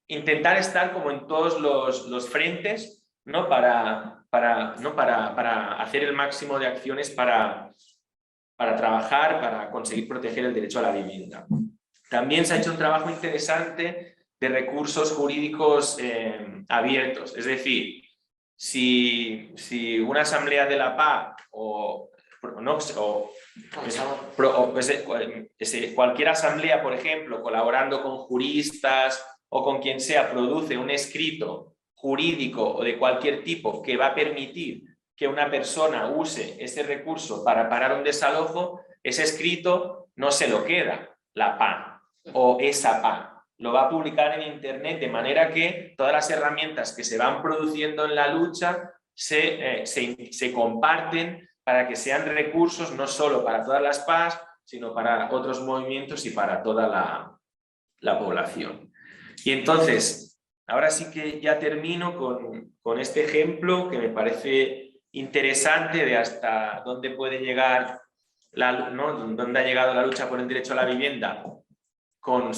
intentar estar como en todos los frentes, ¿no? para hacer el máximo de acciones para trabajar, para conseguir proteger el derecho a la vivienda. También se ha hecho un trabajo interesante de recursos jurídicos abiertos, es decir, si una asamblea de la PA cualquier asamblea, por ejemplo, colaborando con juristas o con quien sea, produce un escrito jurídico o de cualquier tipo que va a permitir que una persona use ese recurso para parar un desalojo, ese escrito no se lo queda la PA o esa PA. Lo va a publicar en internet, de manera que todas las herramientas que se van produciendo en la lucha se comparten para que sean recursos no solo para todas las PAs, sino para otros movimientos y para toda la población. Y entonces, ahora sí que ya termino con este ejemplo que me parece interesante de hasta dónde puede llegar, dónde ha llegado la lucha por el derecho a la vivienda como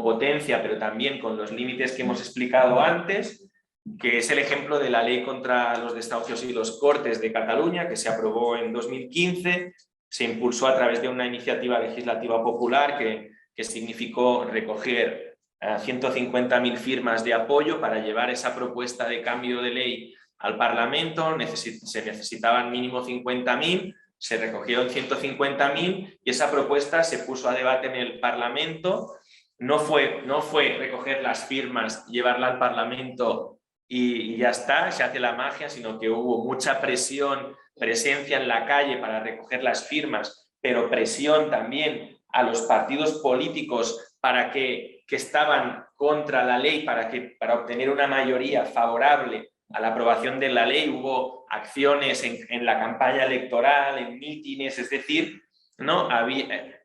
potencia, pero también con los límites que hemos explicado antes, que es el ejemplo de la Ley contra los desahucios y los cortes de Cataluña, que se aprobó en 2015, se impulsó a través de una iniciativa legislativa popular que significó recoger 150.000 firmas de apoyo para llevar esa propuesta de cambio de ley al Parlamento. Se necesitaban mínimo 50.000, se recogieron 150.000 y esa propuesta se puso a debate en el Parlamento. No fue recoger las firmas, llevarla al Parlamento y ya está, se hace la magia, sino que hubo mucha presencia en la calle para recoger las firmas, pero presión también a los partidos políticos que estaban contra la ley para obtener una mayoría favorable a la aprobación de la ley. Hubo acciones en la campaña electoral, en mítines, es decir,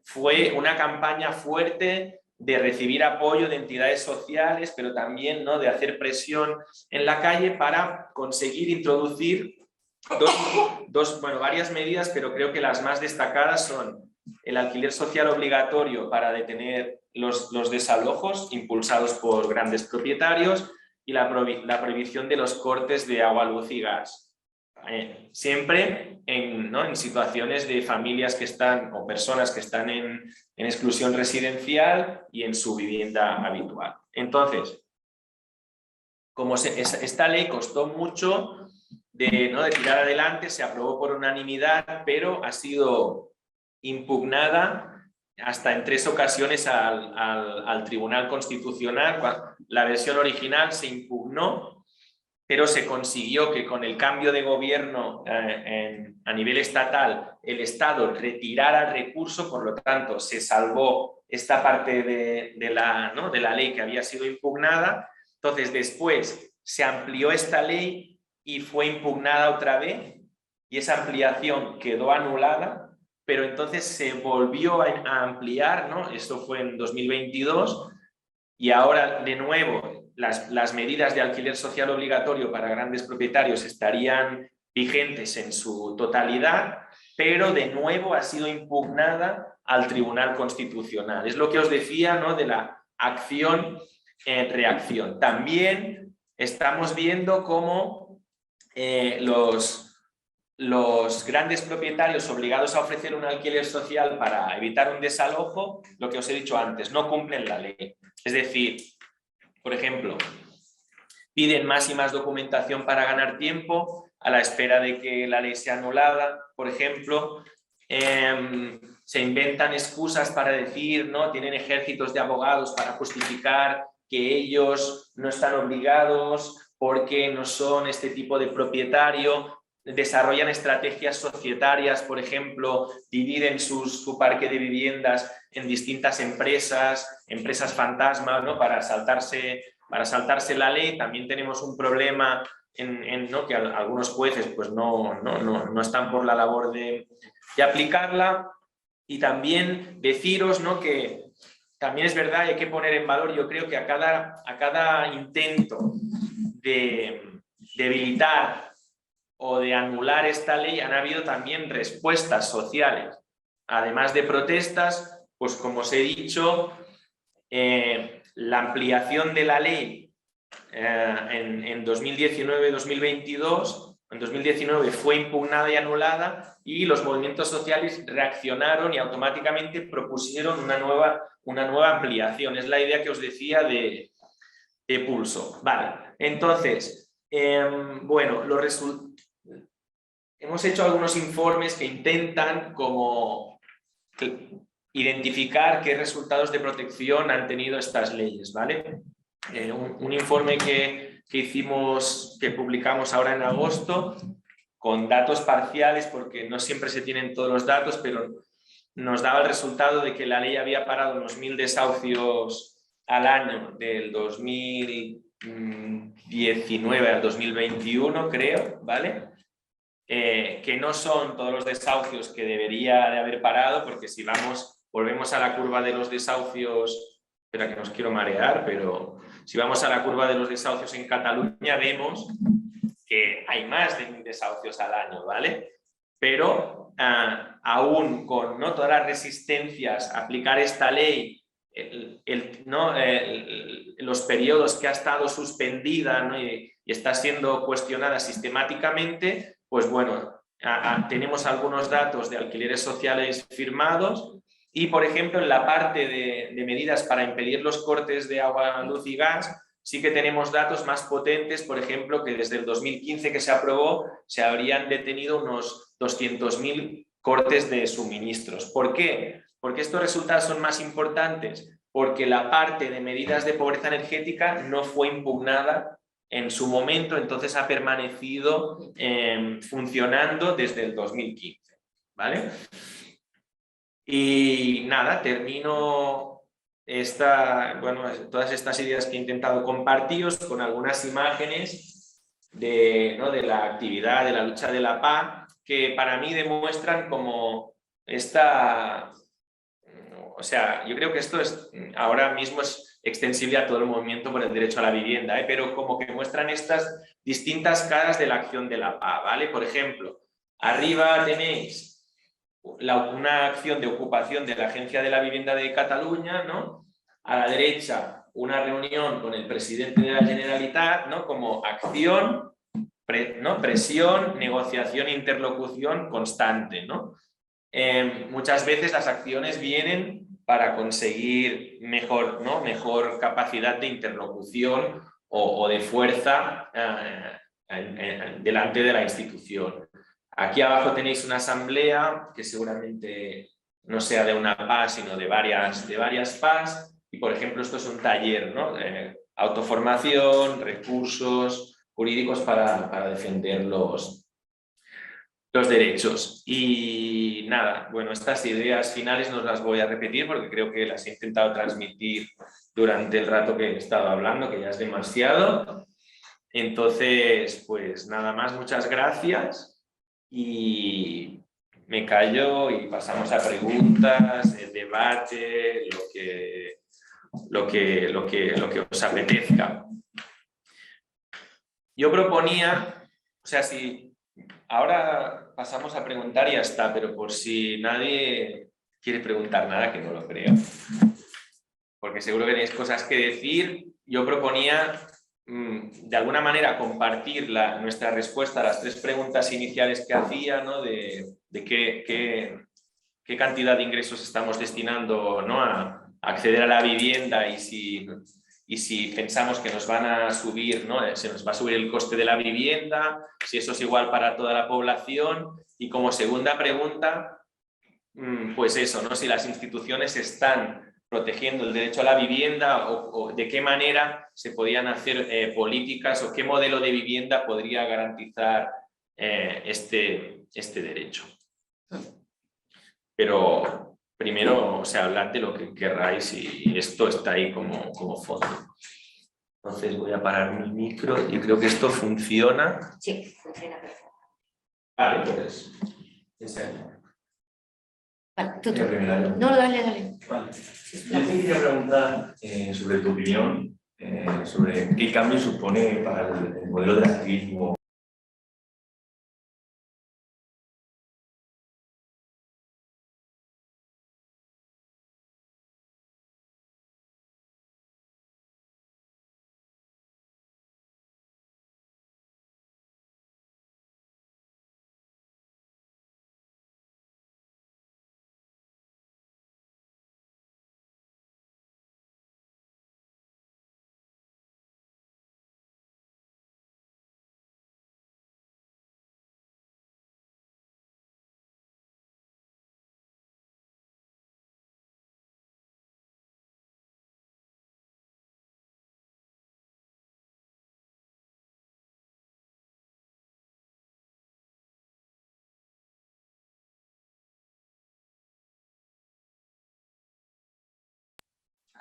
fue una campaña fuerte de recibir apoyo de entidades sociales, pero también de hacer presión en la calle para conseguir introducir varias medidas, pero creo que las más destacadas son el alquiler social obligatorio para detener los desalojos impulsados por grandes propietarios y la prohibición de los cortes de agua, luz y gas. siempre en situaciones de familias que están o personas que están en exclusión residencial y en su vivienda habitual. Entonces, como esta ley costó mucho de tirar adelante, se aprobó por unanimidad, pero ha sido impugnada hasta en 3 ocasiones al Tribunal Constitucional. La versión original se impugnó, pero se consiguió que con el cambio de gobierno a nivel estatal el Estado retirara el recurso, por lo tanto se salvó esta parte de la ley que había sido impugnada. Entonces después se amplió esta ley y fue impugnada otra vez y esa ampliación quedó anulada, pero entonces se volvió a ampliar, ¿no? Esto fue en 2022 y ahora de nuevo las medidas de alquiler social obligatorio para grandes propietarios estarían vigentes en su totalidad, pero de nuevo ha sido impugnada al Tribunal Constitucional. Es lo que os decía, ¿no? De la acción-reacción. También estamos viendo cómo los grandes propietarios obligados a ofrecer un alquiler social para evitar un desalojo, lo que os he dicho antes, no cumplen la ley. Es decir, por ejemplo, piden más y más documentación para ganar tiempo a la espera de que la ley sea anulada. Por ejemplo, se inventan excusas para decir, ¿no? Tienen ejércitos de abogados para justificar que ellos no están obligados porque no son este tipo de propietario. Desarrollan estrategias societarias, por ejemplo, dividen su parque de viviendas en distintas empresas fantasma, ¿no? para saltarse la ley. También tenemos un problema ¿no? que algunos jueces pues no están por la labor de aplicarla. Y también deciros, ¿no? que también es verdad y hay que poner en valor, yo creo que a cada intento de debilitar o de anular esta ley han habido también respuestas sociales. Además de protestas, pues como os he dicho, la ampliación de la ley en 2019-2022, en 2019 fue impugnada y anulada y los movimientos sociales reaccionaron y automáticamente propusieron una nueva ampliación. Es la idea que os decía de pulso. Vale, entonces, bueno, hemos hecho algunos informes que intentan como identificar qué resultados de protección han tenido estas leyes, ¿vale? Un informe que publicamos ahora en agosto con datos parciales, porque no siempre se tienen todos los datos, pero nos daba el resultado de que la ley había parado unos 1000 desahucios al año del 2019 al 2021, creo, ¿vale? Que no son todos los desahucios que debería de haber parado, porque si volvemos a la curva de los desahucios, espera que nos quiero marear, pero si vamos a la curva de los desahucios en Cataluña vemos que hay más de 1000 desahucios al año, ¿vale? Pero aún con todas las resistencias a aplicar esta ley, los periodos que ha estado suspendida, ¿no? y está siendo cuestionada sistemáticamente, pues bueno, tenemos algunos datos de alquileres sociales firmados y, por ejemplo, en la parte de medidas para impedir los cortes de agua, luz y gas, sí que tenemos datos más potentes, por ejemplo, que desde el 2015 que se aprobó se habrían detenido unos 200.000 cortes de suministros. ¿Por qué? Porque estos resultados son más importantes, porque la parte de medidas de pobreza energética no fue impugnada en su momento, entonces ha permanecido funcionando desde el 2015, ¿vale? Y nada, termino todas estas ideas que he intentado compartiros con algunas imágenes de la actividad, de la lucha de la paz, que para mí demuestran como o sea, yo creo que esto ahora mismo es extensible a todo el movimiento por el derecho a la vivienda, pero como que muestran estas distintas caras de la acción de la paz, ¿vale? Por ejemplo, arriba tenéis una acción de ocupación de la Agencia de la Vivienda de Cataluña, ¿no? A la derecha, una reunión con el presidente de la Generalitat, ¿no? Como acción presión, negociación e interlocución constante, ¿no? Muchas veces las acciones vienen para conseguir mejor capacidad de interlocución o de fuerza delante de la institución. Aquí abajo tenéis una asamblea que seguramente no sea de una PA, sino de varias PAs. Y, por ejemplo, esto es un taller, ¿no? Autoformación, recursos jurídicos para defender los derechos. Y nada, bueno, estas ideas finales no las voy a repetir porque creo que las he intentado transmitir durante el rato que he estado hablando, que ya es demasiado. Entonces, pues nada más, muchas gracias y me callo y pasamos a preguntas, el debate, lo que os apetezca. Yo proponía, o sea, si ahora pasamos a preguntar y ya está, pero por si nadie quiere preguntar nada, que no lo creo, porque seguro que tenéis cosas que decir, yo proponía de alguna manera compartir nuestra respuesta a las 3 preguntas iniciales que hacía, ¿no? de qué cantidad de ingresos estamos destinando, ¿no? a acceder a la vivienda y si pensamos que nos van a subir, ¿no? Se nos va a subir el coste de la vivienda, si eso es igual para toda la población. Y como segunda pregunta, pues eso, ¿no? Si las instituciones están protegiendo el derecho a la vivienda o de qué manera se podían hacer políticas o qué modelo de vivienda podría garantizar este derecho. Pero primero, o sea, hablad de lo que querráis y esto está ahí como fondo. Entonces voy a parar mi micro y creo que esto funciona. Sí, funciona perfecto. Vale, pues. Vale, tú. No, dale. Vale. Yo te quería preguntar sobre tu opinión, sobre qué cambio supone para el modelo de activismo.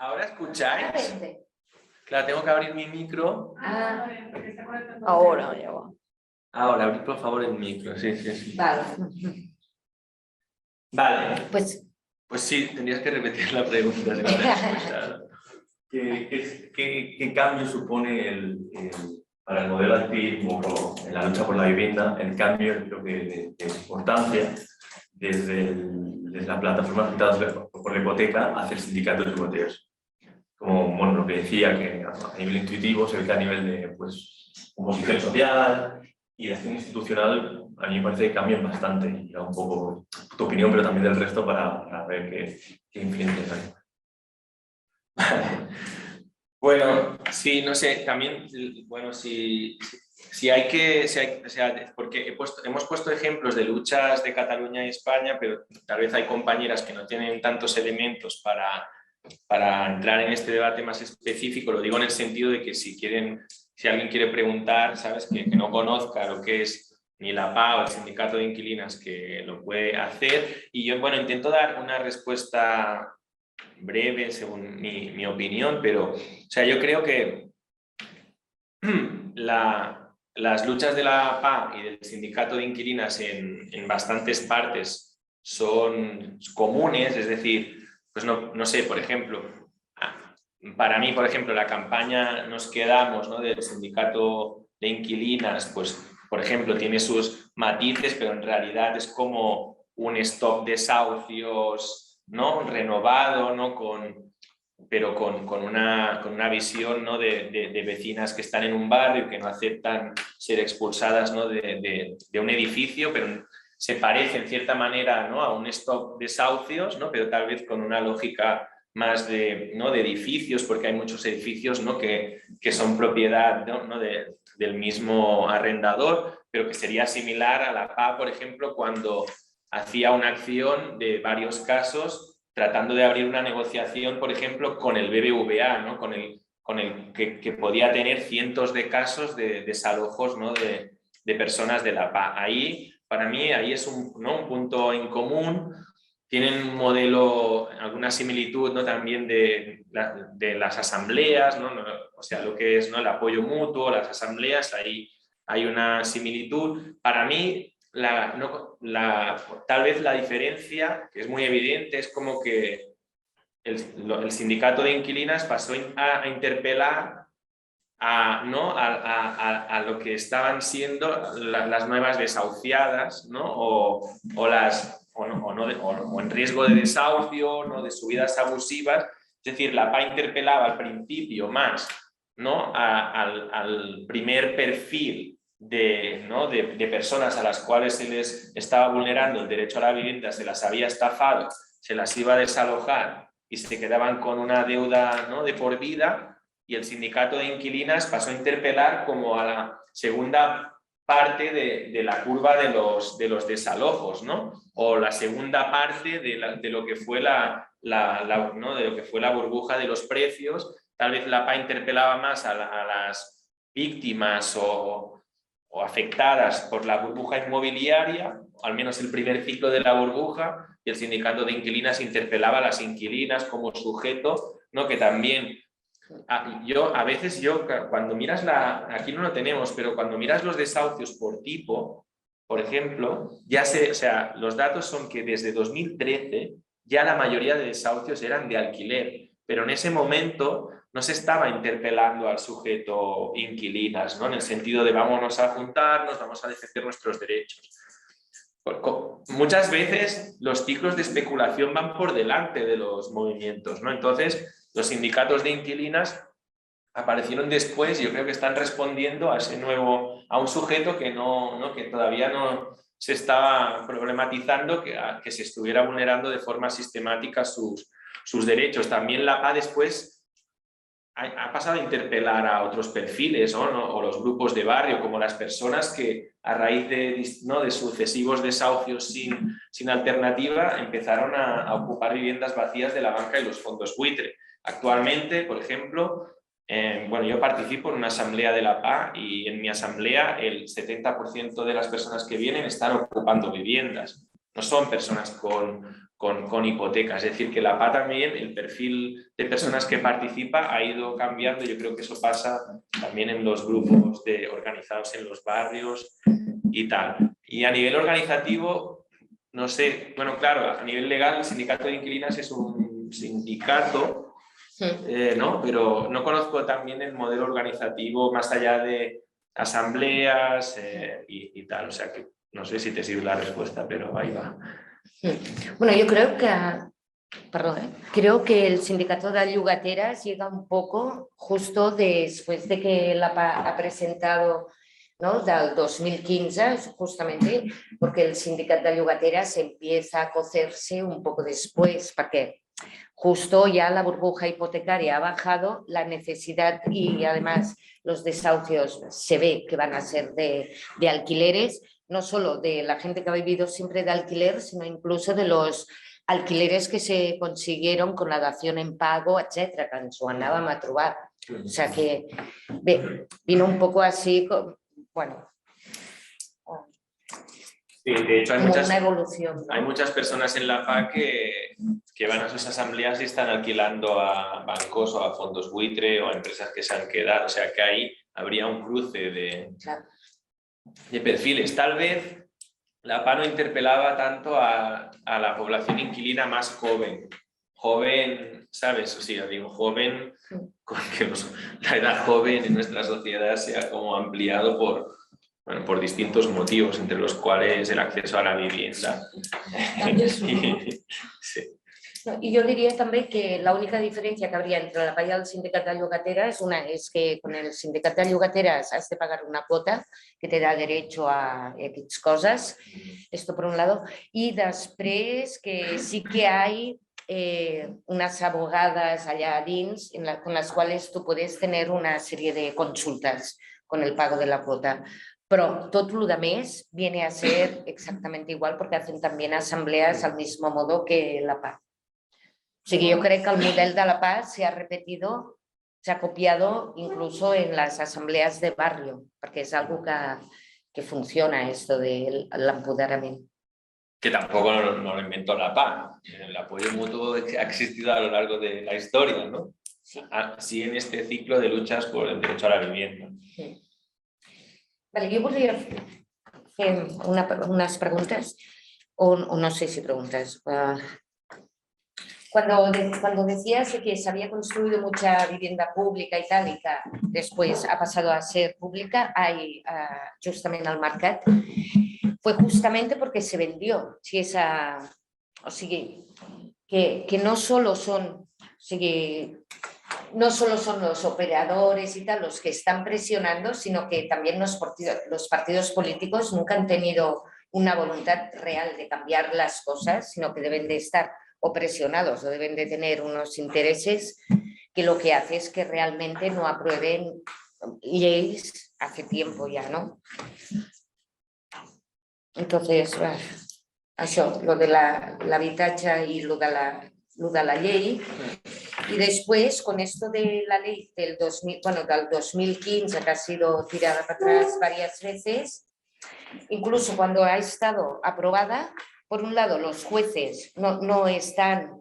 ¿Ahora escucháis? Claro, tengo que abrir mi micro. Ahora ya va. Ahora, abrid por favor el micro. Sí. Vale. Vale. Pues sí, tendrías que repetir la pregunta. Si no te has escuchado. ¿Qué cambio supone para el modelo de activismo en la lucha por la vivienda, el cambio creo que de importancia desde la plataforma afectada por la hipoteca hacia el sindicato de hipotecas? Como bueno, lo que decía, que a nivel intuitivo se ve que a nivel de oposición social y de acción institucional a mí me parece que cambian bastante, y era un poco tu opinión, pero también del resto para ver qué influencias hay. Bueno, sí, no sé, también, bueno, si hay que, o sea, porque hemos puesto ejemplos de luchas de Cataluña y España, pero tal vez hay compañeras que no tienen tantos elementos para entrar en este debate más específico. Lo digo en el sentido de que si alguien quiere preguntar, ¿sabes? Que no conozca lo que es ni la PA o el sindicato de inquilinas, que lo puede hacer. Y yo, bueno, intento dar una respuesta breve según mi opinión, pero, o sea, yo creo que las luchas de la PA y del sindicato de inquilinas en bastantes partes son comunes, es decir, pues no sé, por ejemplo, para mí, por ejemplo, la campaña Nos Quedamos, ¿no? Del sindicato de inquilinas, pues, por ejemplo, tiene sus matices, pero en realidad es como un stock de desahucios, ¿no? Renovado, ¿no? Con pero con una visión, ¿no? de vecinas que están en un barrio, que no aceptan ser expulsadas, ¿no? de un edificio, pero se parece en cierta manera, ¿no? a un stock de desahucios, ¿no? pero tal vez con una lógica más ¿no? de edificios, porque hay muchos edificios, ¿no? que son propiedad, ¿no? del mismo arrendador, pero que sería similar a la PA, por ejemplo, cuando hacía una acción de varios casos tratando de abrir una negociación, por ejemplo, con el BBVA, ¿no? con el que podía tener cientos de casos de desalojos, ¿no? de personas de la PA. Ahí, para mí, ahí es ¿no? un punto en común. Tienen un modelo, alguna similitud, ¿no? también de las asambleas, ¿no? O sea, lo que es, ¿no? el apoyo mutuo, las asambleas, ahí hay una similitud. Para mí, tal vez la diferencia, que es muy evidente, es como que el sindicato de inquilinas pasó a interpelar ¿no? a lo que estaban siendo las nuevas desahuciadas, ¿no? o en riesgo de desahucio, ¿no? de subidas abusivas. Es decir, la PA interpelaba al principio más, ¿no? al primer perfil ¿no? de personas a las cuales se les estaba vulnerando el derecho a la vivienda, se las había estafado, se las iba a desalojar y se quedaban con una deuda, ¿no? de por vida, y el sindicato de inquilinas pasó a interpelar como a la segunda parte de la curva de los desalojos, ¿no? O la segunda parte de lo que fue ¿no? de lo que fue la burbuja de los precios. Tal vez la PA interpelaba más a las víctimas o afectadas por la burbuja inmobiliaria, al menos el primer ciclo de la burbuja, y el sindicato de inquilinas interpelaba a las inquilinas como sujeto, ¿no? que también... a veces cuando miras aquí no lo tenemos, pero cuando miras los desahucios por tipo, por ejemplo, o sea, los datos son que desde 2013 ya la mayoría de desahucios eran de alquiler, pero en ese momento no se estaba interpelando al sujeto inquilinas, ¿no? En el sentido de vámonos a juntarnos, vamos a defender nuestros derechos. Muchas veces los ciclos de especulación van por delante de los movimientos, ¿no? Entonces, los sindicatos de inquilinas aparecieron después. Yo creo que están respondiendo a un sujeto que todavía no se estaba problematizando que se estuviera vulnerando de forma sistemática sus derechos. También la PA después ha pasado a interpelar a otros perfiles, ¿no? O los grupos de barrio, como las personas que a raíz de sucesivos desahucios sin alternativa empezaron a ocupar viviendas vacías de la banca y los fondos buitre. Actualmente, por ejemplo, yo participo en una asamblea de la PA y en mi asamblea el 70% de las personas que vienen están ocupando viviendas. No son personas con hipotecas. Es decir, que la PA también, el perfil de personas que participa ha ido cambiando. Yo creo que eso pasa también en los grupos organizados en los barrios y tal. Y a nivel organizativo, no sé, bueno, claro, a nivel legal el sindicato de inquilinas es un sindicato, ¿no? Pero no conozco también el modelo organizativo más allá de asambleas y tal. O sea que no sé si te sirve la respuesta, pero ahí va. Bueno, yo creo que, creo que el sindicato de llogateras llega un poco justo después de que la PA ha presentado, ¿no? del 2015, justamente porque el sindicato de llogateras empieza a cocerse un poco después, porque justo ya la burbuja hipotecaria ha bajado, la necesidad y además los desahucios se ve que van a ser de alquileres, no solo de la gente que ha vivido siempre de alquiler, sino incluso de los alquileres que se consiguieron con la dación en pago, etcétera, que ens ho anàvem a trobar. O sea que vino un poco así, bueno... Sí, de hecho una evolución, ¿no? Hay muchas personas en la PA que van a sus asambleas y están alquilando a bancos o a fondos buitre o a empresas que se han quedado. O sea que ahí habría un cruce de perfiles. Tal vez la PA no interpelaba tanto a la población inquilina más joven. Joven, ¿sabes? O sea, digo joven, que la edad joven en nuestra sociedad se ha como ampliado por distintos motivos, entre los cuales el acceso a la vivienda. Sí. I jo diria també que l'única diferència que habría entre la PA y el sindicat de llogateres es que con el sindicat de llogateres has de pagar una cuota que te da derecho a X cosas, esto por un lado, y després que sí que hay unas abogadas allá dins con las cuales tú puedes tener una serie de consultas con el pago de la cuota. Pero todo lo demás viene a ser exactamente igual porque hacen también asambleas al mismo modo que la PA. O sigui, yo creo que el modelo de la PA se ha repetido, se ha copiado incluso en las asambleas de barrio, porque es algo que funciona esto del empoderamiento. Que tampoco no lo inventó la PA. El apoyo mutuo ha existido a lo largo de la historia, ¿no? Así en este ciclo de luchas por el derecho a la vivienda. Sí. Vale, yo podría hacer unas preguntas, o no sé si preguntas. Cuando decías que se había construido mucha vivienda pública y tal, y que después ha pasado a ser pública, hay justamente al mercat, fue justamente porque se vendió. Si esa, o sigui, que no solo son, o sigui, no solo son los operadores y tal los que están presionando, sino que también los partidos políticos nunca han tenido una voluntad real de cambiar las cosas, sino que deben de estar o presionados o deben de tener unos intereses que lo que hace es que realmente no aprueben leyes hace tiempo ya, ¿no? Entonces, això, lo de l'habitatge y lo de la ley. Y después, con esto de la ley del 2015, que ha sido tirada para atrás varias veces, incluso cuando ha estado aprobada, por un lado, los jueces no están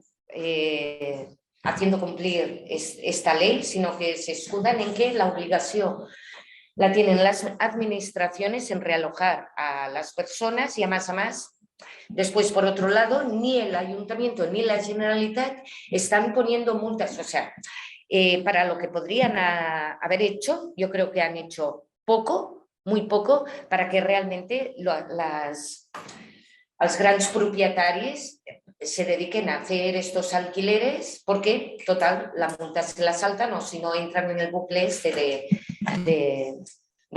haciendo cumplir esta ley, sino que se escudan en que la obligación la tienen las administraciones en realojar a las personas y a más. Después, por otro lado, ni el ayuntamiento ni la Generalitat están poniendo multas. O sea, para lo que podrían haber hecho, yo creo que han hecho poco, muy poco, para que realmente els grans propietaris se dediquen a hacer estos alquileres porque, total, la multa se la saltan o si no entran en el bucle este de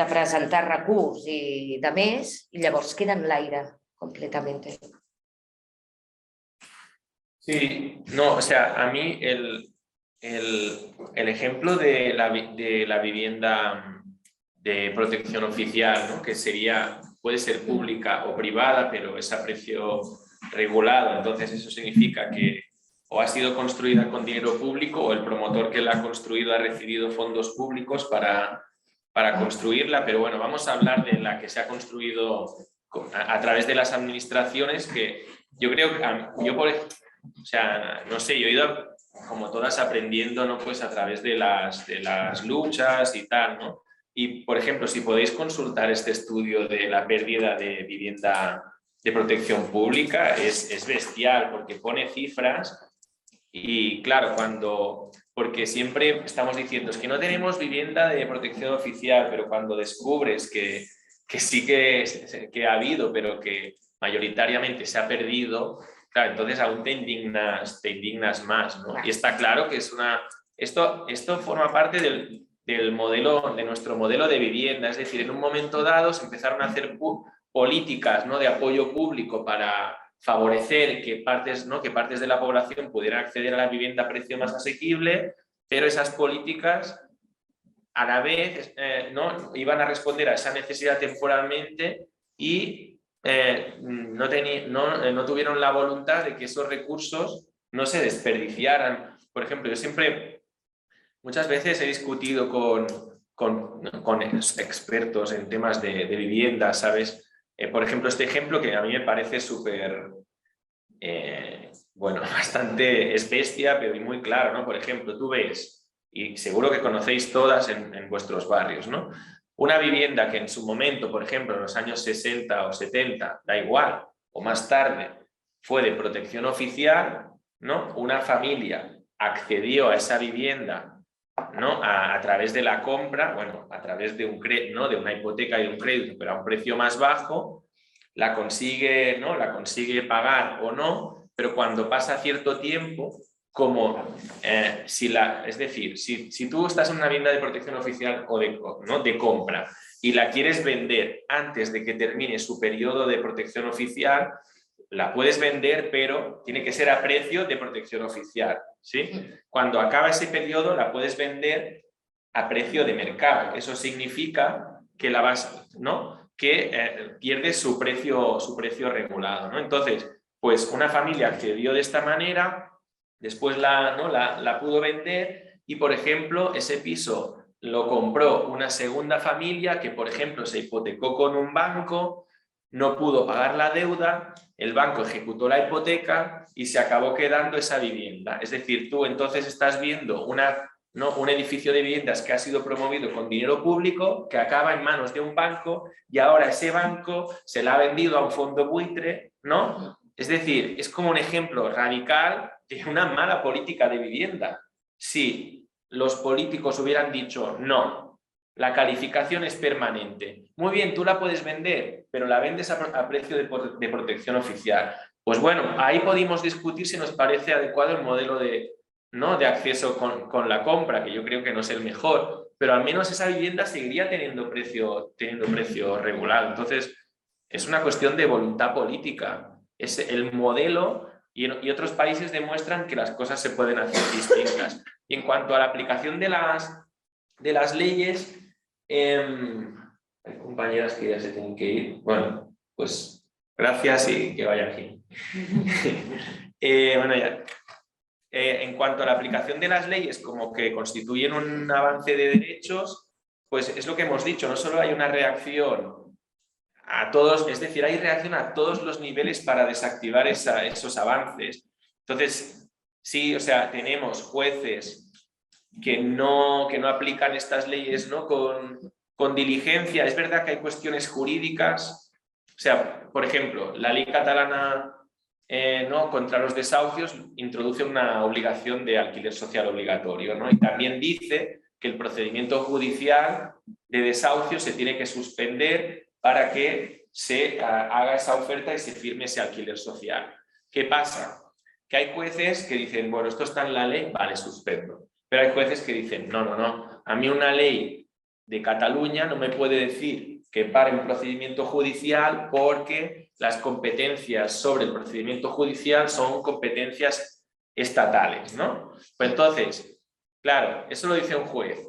presentar recurs i de més, i llavors queda en l'aire completamente. Sí, no, o sea, a mí el ejemplo de la vivienda de protección oficial, ¿no? Que puede ser pública o privada, pero es a precio regulado. Entonces eso significa que o ha sido construida con dinero público o el promotor que la ha construido ha recibido fondos públicos para construirla. Pero bueno, vamos a hablar de la que se ha construido a través de las administraciones, que yo creo que o sea, no sé, yo he ido como todas aprendiendo, ¿no? Pues a través de las luchas y tal, ¿no? Y, por ejemplo, si podéis consultar este estudio de la pérdida de vivienda de protección pública, es bestial porque pone cifras y, claro, porque siempre estamos diciendo es que no tenemos vivienda de protección oficial, pero cuando descubres que sí que ha habido, pero que mayoritariamente se ha perdido, claro, entonces aún te indignas más, ¿no? Y está claro que esto forma parte del modelo, de nuestro modelo de vivienda. Es decir, en un momento dado se empezaron a hacer políticas, ¿no? De apoyo público para favorecer que partes de la población pudieran acceder a la vivienda a precio más asequible, pero esas políticas a la vez ¿no? iban a responder a esa necesidad temporalmente y no tuvieron la voluntad de que esos recursos no se desperdiciaran. Por ejemplo, yo muchas veces he discutido con expertos en temas de vivienda, ¿sabes? Por ejemplo, este ejemplo que a mí me parece súper, bueno, bastante es bestia, pero muy claro, ¿no? Por ejemplo, tú ves, y seguro que conocéis todas en vuestros barrios, ¿no? Una vivienda que en su momento, por ejemplo, en los años 60 o 70, da igual, o más tarde, fue de protección oficial, ¿no? Una familia accedió a esa vivienda, ¿no? A través de la compra, bueno, a través de ¿no? de una hipoteca y de un crédito, pero a un precio más bajo, la consigue pagar o no, pero cuando pasa cierto tiempo, como es decir, si tú estás en una vivienda de protección oficial o de compra y la quieres vender antes de que termine su periodo de protección oficial, la puedes vender, pero tiene que ser a precio de protección oficial, ¿sí? Cuando acaba ese periodo la puedes vender a precio de mercado. Eso significa que la vas, ¿no? Que pierde su precio regulado, ¿no? Entonces, pues una familia accedió de esta manera, después la pudo vender y, por ejemplo, ese piso lo compró una segunda familia que, por ejemplo, se hipotecó con un banco, no pudo pagar la deuda, el banco ejecutó la hipoteca y se acabó quedando esa vivienda. Es decir, tú entonces estás viendo un edificio de viviendas que ha sido promovido con dinero público, que acaba en manos de un banco y ahora ese banco se la ha vendido a un fondo buitre, ¿no? Es decir, es como un ejemplo radical de una mala política de vivienda. Si los políticos hubieran dicho no, la calificación es permanente. Muy bien, tú la puedes vender, pero la vendes a precio de protección oficial. Pues bueno, ahí podemos discutir si nos parece adecuado el modelo de acceso con la compra, que yo creo que no es el mejor, pero al menos esa vivienda seguiría teniendo precio regulado. Entonces, es una cuestión de voluntad política. Es el modelo y otros países demuestran que las cosas se pueden hacer distintas. Y en cuanto a la aplicación de las leyes, hay compañeras que ya se tienen que ir. Bueno, pues gracias y que vaya aquí. Bueno, ya. En cuanto a la aplicación de las leyes como que constituyen un avance de derechos, pues es lo que hemos dicho, no solo hay una reacción a todos, es decir, hay reacción a todos los niveles para desactivar esos avances. Entonces, sí, o sea, tenemos jueces que no aplican estas leyes, ¿no? con diligencia. Es verdad que hay cuestiones jurídicas, o sea, por ejemplo, la ley catalana contra los desahucios introduce una obligación de alquiler social obligatorio, ¿no? Y también dice que el procedimiento judicial de desahucio se tiene que suspender para que se haga esa oferta y se firme ese alquiler social. ¿Qué pasa? Que hay jueces que dicen, bueno, esto está en la ley, vale, suspendo. Pero hay jueces que dicen, no, a mí una ley de Cataluña no me puede decir que pare un procedimiento judicial porque las competencias sobre el procedimiento judicial son competencias estatales, ¿no? Pues entonces, claro, eso lo dice un juez,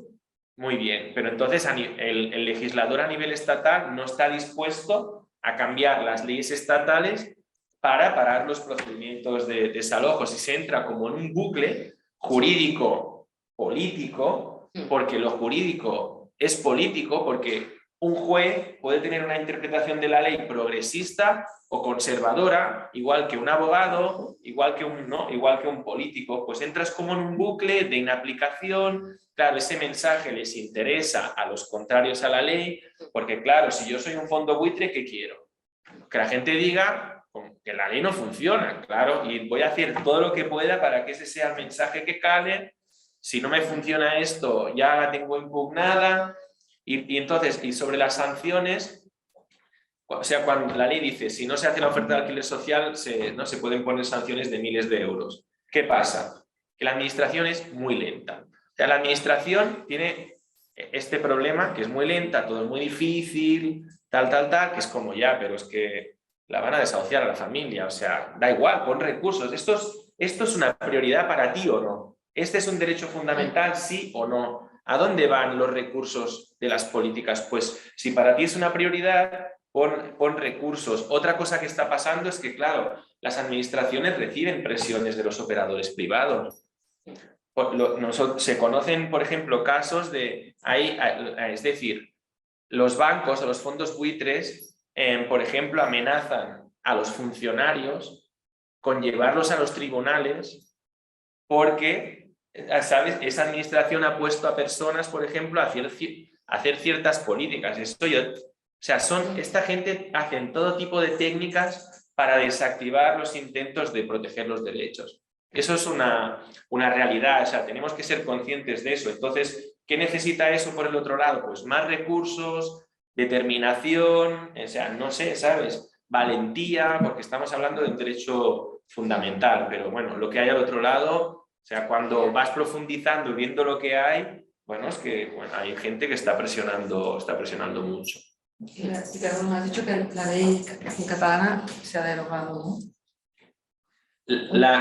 muy bien, pero entonces el legislador a nivel estatal no está dispuesto a cambiar las leyes estatales para parar los procedimientos de desalojos y se entra como en un bucle jurídico-político, porque lo jurídico es político, porque un juez puede tener una interpretación de la ley progresista o conservadora, igual que un abogado, igual que un político, pues entras como en un bucle de inaplicación. Claro, ese mensaje les interesa a los contrarios a la ley, porque claro, si yo soy un fondo buitre, ¿qué quiero? Que la gente diga que la ley no funciona, claro, y voy a hacer todo lo que pueda para que ese sea el mensaje que cale. Si no me funciona esto, ya la tengo impugnada. Y entonces, y sobre las sanciones, o sea, cuando la ley dice, si no se hace la oferta de alquiler social, no se pueden poner sanciones de miles de euros. ¿Qué pasa? Que la administración es muy lenta. O sea, la administración tiene este problema, que es muy lenta, todo es muy difícil, tal, que es como ya, pero es que la van a desahuciar a la familia. O sea, da igual, pon recursos. ¿Esto es una prioridad para ti o no? ¿Este es un derecho fundamental, sí o no? ¿A dónde van los recursos de las políticas? Pues si para ti es una prioridad, pon recursos. Otra cosa que está pasando es que, claro, las administraciones reciben presiones de los operadores privados. Se conocen, por ejemplo, casos es decir, los bancos o los fondos buitres, por ejemplo, amenazan a los funcionarios con llevarlos a los tribunales porque, ¿sabes?, esa administración ha puesto a personas, por ejemplo, a hacer ciertas políticas. Esta gente hacen todo tipo de técnicas para desactivar los intentos de proteger los derechos. Eso es una realidad, o sea, tenemos que ser conscientes de eso. Entonces, ¿qué necesita eso por el otro lado? Pues más recursos, determinación, o sea, no sé, ¿sabes?, valentía, porque estamos hablando de un derecho fundamental, pero bueno, lo que hay al otro lado, o sea, cuando vas profundizando y viendo lo que hay, bueno, es que bueno, hay gente que está presionando mucho. Y perdón, has dicho que la ley catalana se ha derogado, ¿no?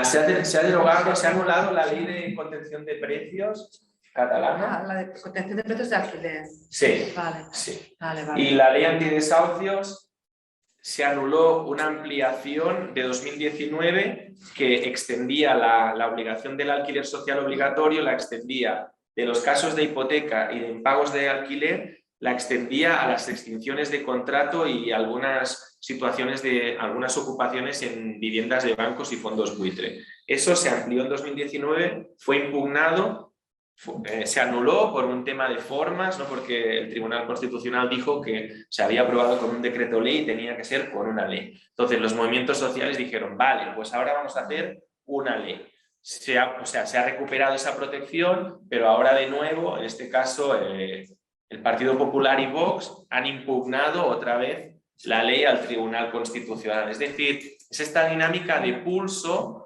Se ha derogado, se ha anulado la ley de contención de precios catalana. Ah, la de contención de precios de alquiler. Sí, Vale, sí. vale, vale. Y la ley antidesahucios se anuló una ampliación de 2019 que extendía la obligación del alquiler social obligatorio, la extendía de los casos de hipoteca y de impagos de alquiler, la extendía a las extinciones de contrato y algunas situaciones de algunas ocupaciones en viviendas de bancos y fondos buitre. Eso se amplió en 2019, fue impugnado. Se anuló por un tema de formas, ¿no? Porque el Tribunal Constitucional dijo que se había aprobado con un decreto ley y tenía que ser con una ley. Entonces los movimientos sociales dijeron, vale, pues ahora vamos a hacer una ley. Se ha recuperado esa protección, pero ahora de nuevo, en este caso, el Partido Popular y Vox han impugnado otra vez la ley al Tribunal Constitucional. Es decir, es esta dinámica de pulso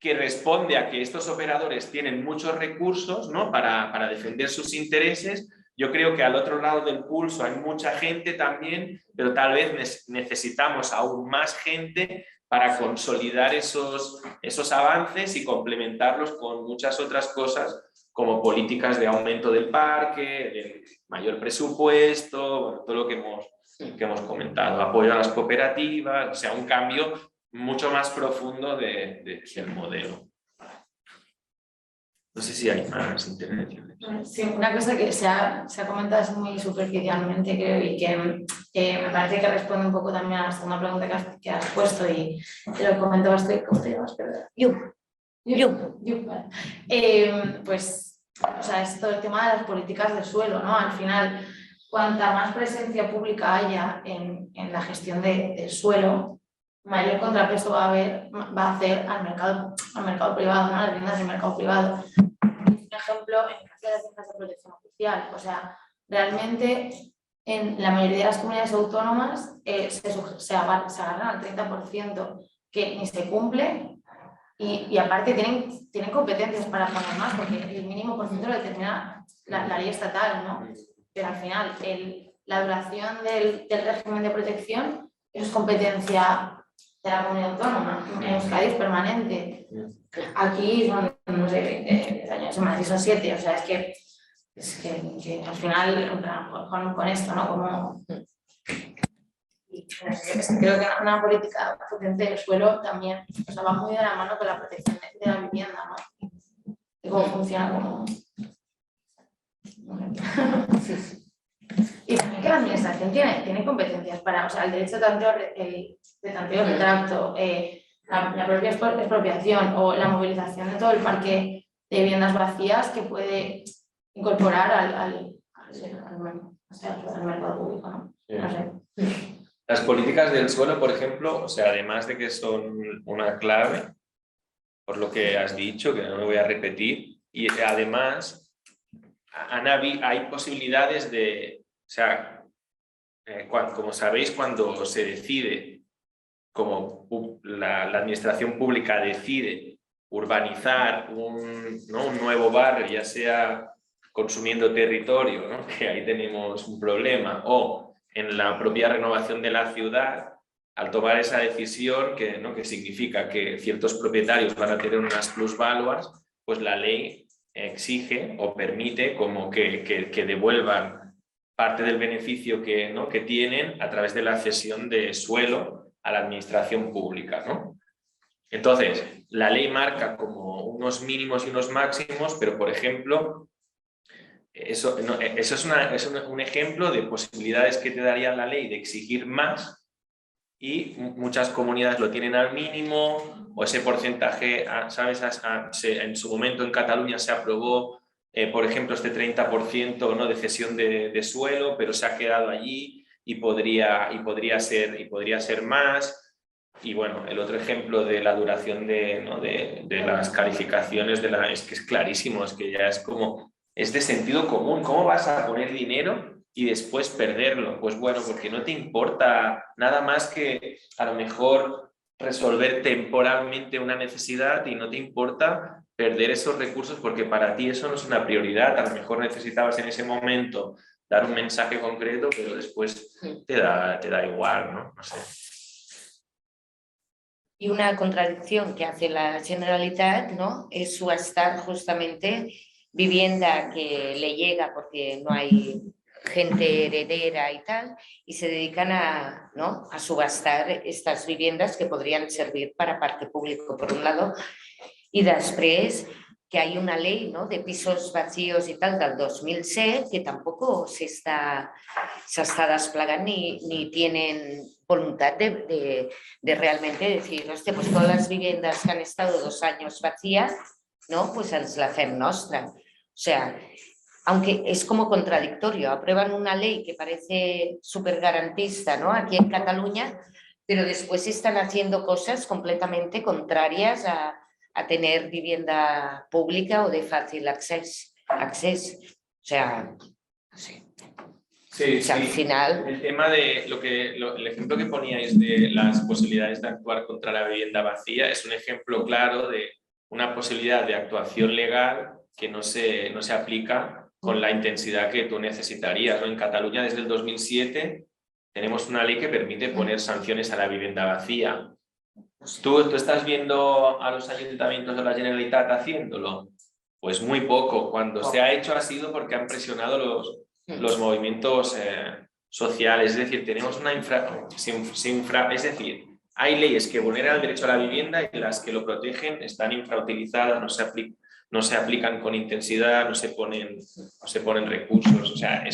que responde a que estos operadores tienen muchos recursos, ¿no? para defender sus intereses. Yo creo que al otro lado del pulso hay mucha gente también, pero tal vez necesitamos aún más gente para consolidar esos avances y complementarlos con muchas otras cosas como políticas de aumento del parque, de mayor presupuesto, bueno, todo lo que hemos comentado, apoyo a las cooperativas, o sea, un cambio mucho más profundo del modelo. No sé si hay más intervenciones. Sí, una cosa que se ha comentado muy superficialmente, creo, y que me parece que responde un poco también a la segunda pregunta que has puesto y te lo comentabas tú. ¿Cómo te llamas? Vale. Pues, o sea, es todo el tema de las políticas de suelo, ¿no? Al final, cuanta más presencia pública haya en la gestión del suelo, mayor contrapeso va a hacer al mercado privado, ¿no? A las viviendas del mercado privado. Un ejemplo en el caso de las viviendas de protección oficial. O sea, realmente en la mayoría de las comunidades autónomas se agarran al 30% que ni se cumple y aparte tienen competencias para poner más porque el mínimo por ciento lo determina la ley estatal, ¿no? Pero al final la duración del régimen de protección es competencia de la comunidad autónoma. En Euskadi es permanente. Aquí son, no sé, 10 años, en Madrid son 7, o sea, es que al final, con esto, ¿no? Como... Creo que una política potente del suelo también, o sea, va muy de la mano con la protección de la vivienda, ¿no? Y cómo funciona como... Y también que la administración tiene competencias para, o sea, el derecho de tanteo, retracto, la propia expropiación o la movilización de todo el parque de viviendas vacías que puede incorporar al mercado público, ¿no? No sé. Las políticas del suelo, por ejemplo, o sea, además de que son una clave, por lo que has dicho, que no me voy a repetir, y además hay posibilidades de, o sea, como sabéis, cuando se decide, como la administración pública decide urbanizar un nuevo barrio, ya sea consumiendo territorio, ¿no? Que ahí tenemos un problema, o en la propia renovación de la ciudad, al tomar esa decisión que significa que ciertos propietarios van a tener unas plusvaluas, pues la ley exige o permite como que devuelvan parte del beneficio que tienen a través de la cesión de suelo a la administración pública, ¿no? Entonces, la ley marca como unos mínimos y unos máximos, pero por ejemplo, eso es un ejemplo de posibilidades que te daría la ley de exigir más y muchas comunidades lo tienen al mínimo o ese porcentaje, ¿sabes? En su momento en Cataluña se aprobó, por ejemplo, este 30%, ¿no? de cesión de suelo, pero se ha quedado allí y podría ser más. Y bueno, el otro ejemplo de la duración de las calificaciones es que es clarísimo, es que ya es como, es de sentido común. ¿Cómo vas a poner dinero y después perderlo? Pues bueno, porque no te importa nada más que a lo mejor resolver temporalmente una necesidad y no te importa perder esos recursos porque para ti eso no es una prioridad. A lo mejor necesitabas en ese momento dar un mensaje concreto, pero después te da igual, ¿no? No sé. Y una contradicción que hace la Generalitat, ¿no?, es subastar justamente vivienda que le llega porque no hay gente heredera y tal, y se dedican a, ¿no?, a subastar estas viviendas que podrían servir para parque público, por un lado, i després que hay una ley, ¿no?, de pisos vacíos y tal del 2007 que tampoco se está desplegant ni tienen voluntad de realmente decir, hostia, pues todas las viviendas que han estado 2 años vacías, ¿no?, pues ens la fem nostra. O sea, aunque es como contradictorio, aprueban una ley que parece súper garantista, ¿no?, aquí en Cataluña, pero después están haciendo cosas completamente contrarias a tener vivienda pública o de fácil acceso. O sea, no sé. Sí, O sea, al final... El tema de el ejemplo que poníais de las posibilidades de actuar contra la vivienda vacía es un ejemplo claro de una posibilidad de actuación legal que no se aplica con la intensidad que tú necesitarías, ¿no? En Cataluña desde el 2007 tenemos una ley que permite poner sanciones a la vivienda vacía. ¿Tú estás viendo a los ayuntamientos de la Generalitat haciéndolo? Pues muy poco. Cuando se ha hecho ha sido porque han presionado los movimientos sociales. Es decir, tenemos una es decir, hay leyes que vulneran el derecho a la vivienda y las que lo protegen están infrautilizadas, no se aplican con intensidad, no se ponen recursos. O sea,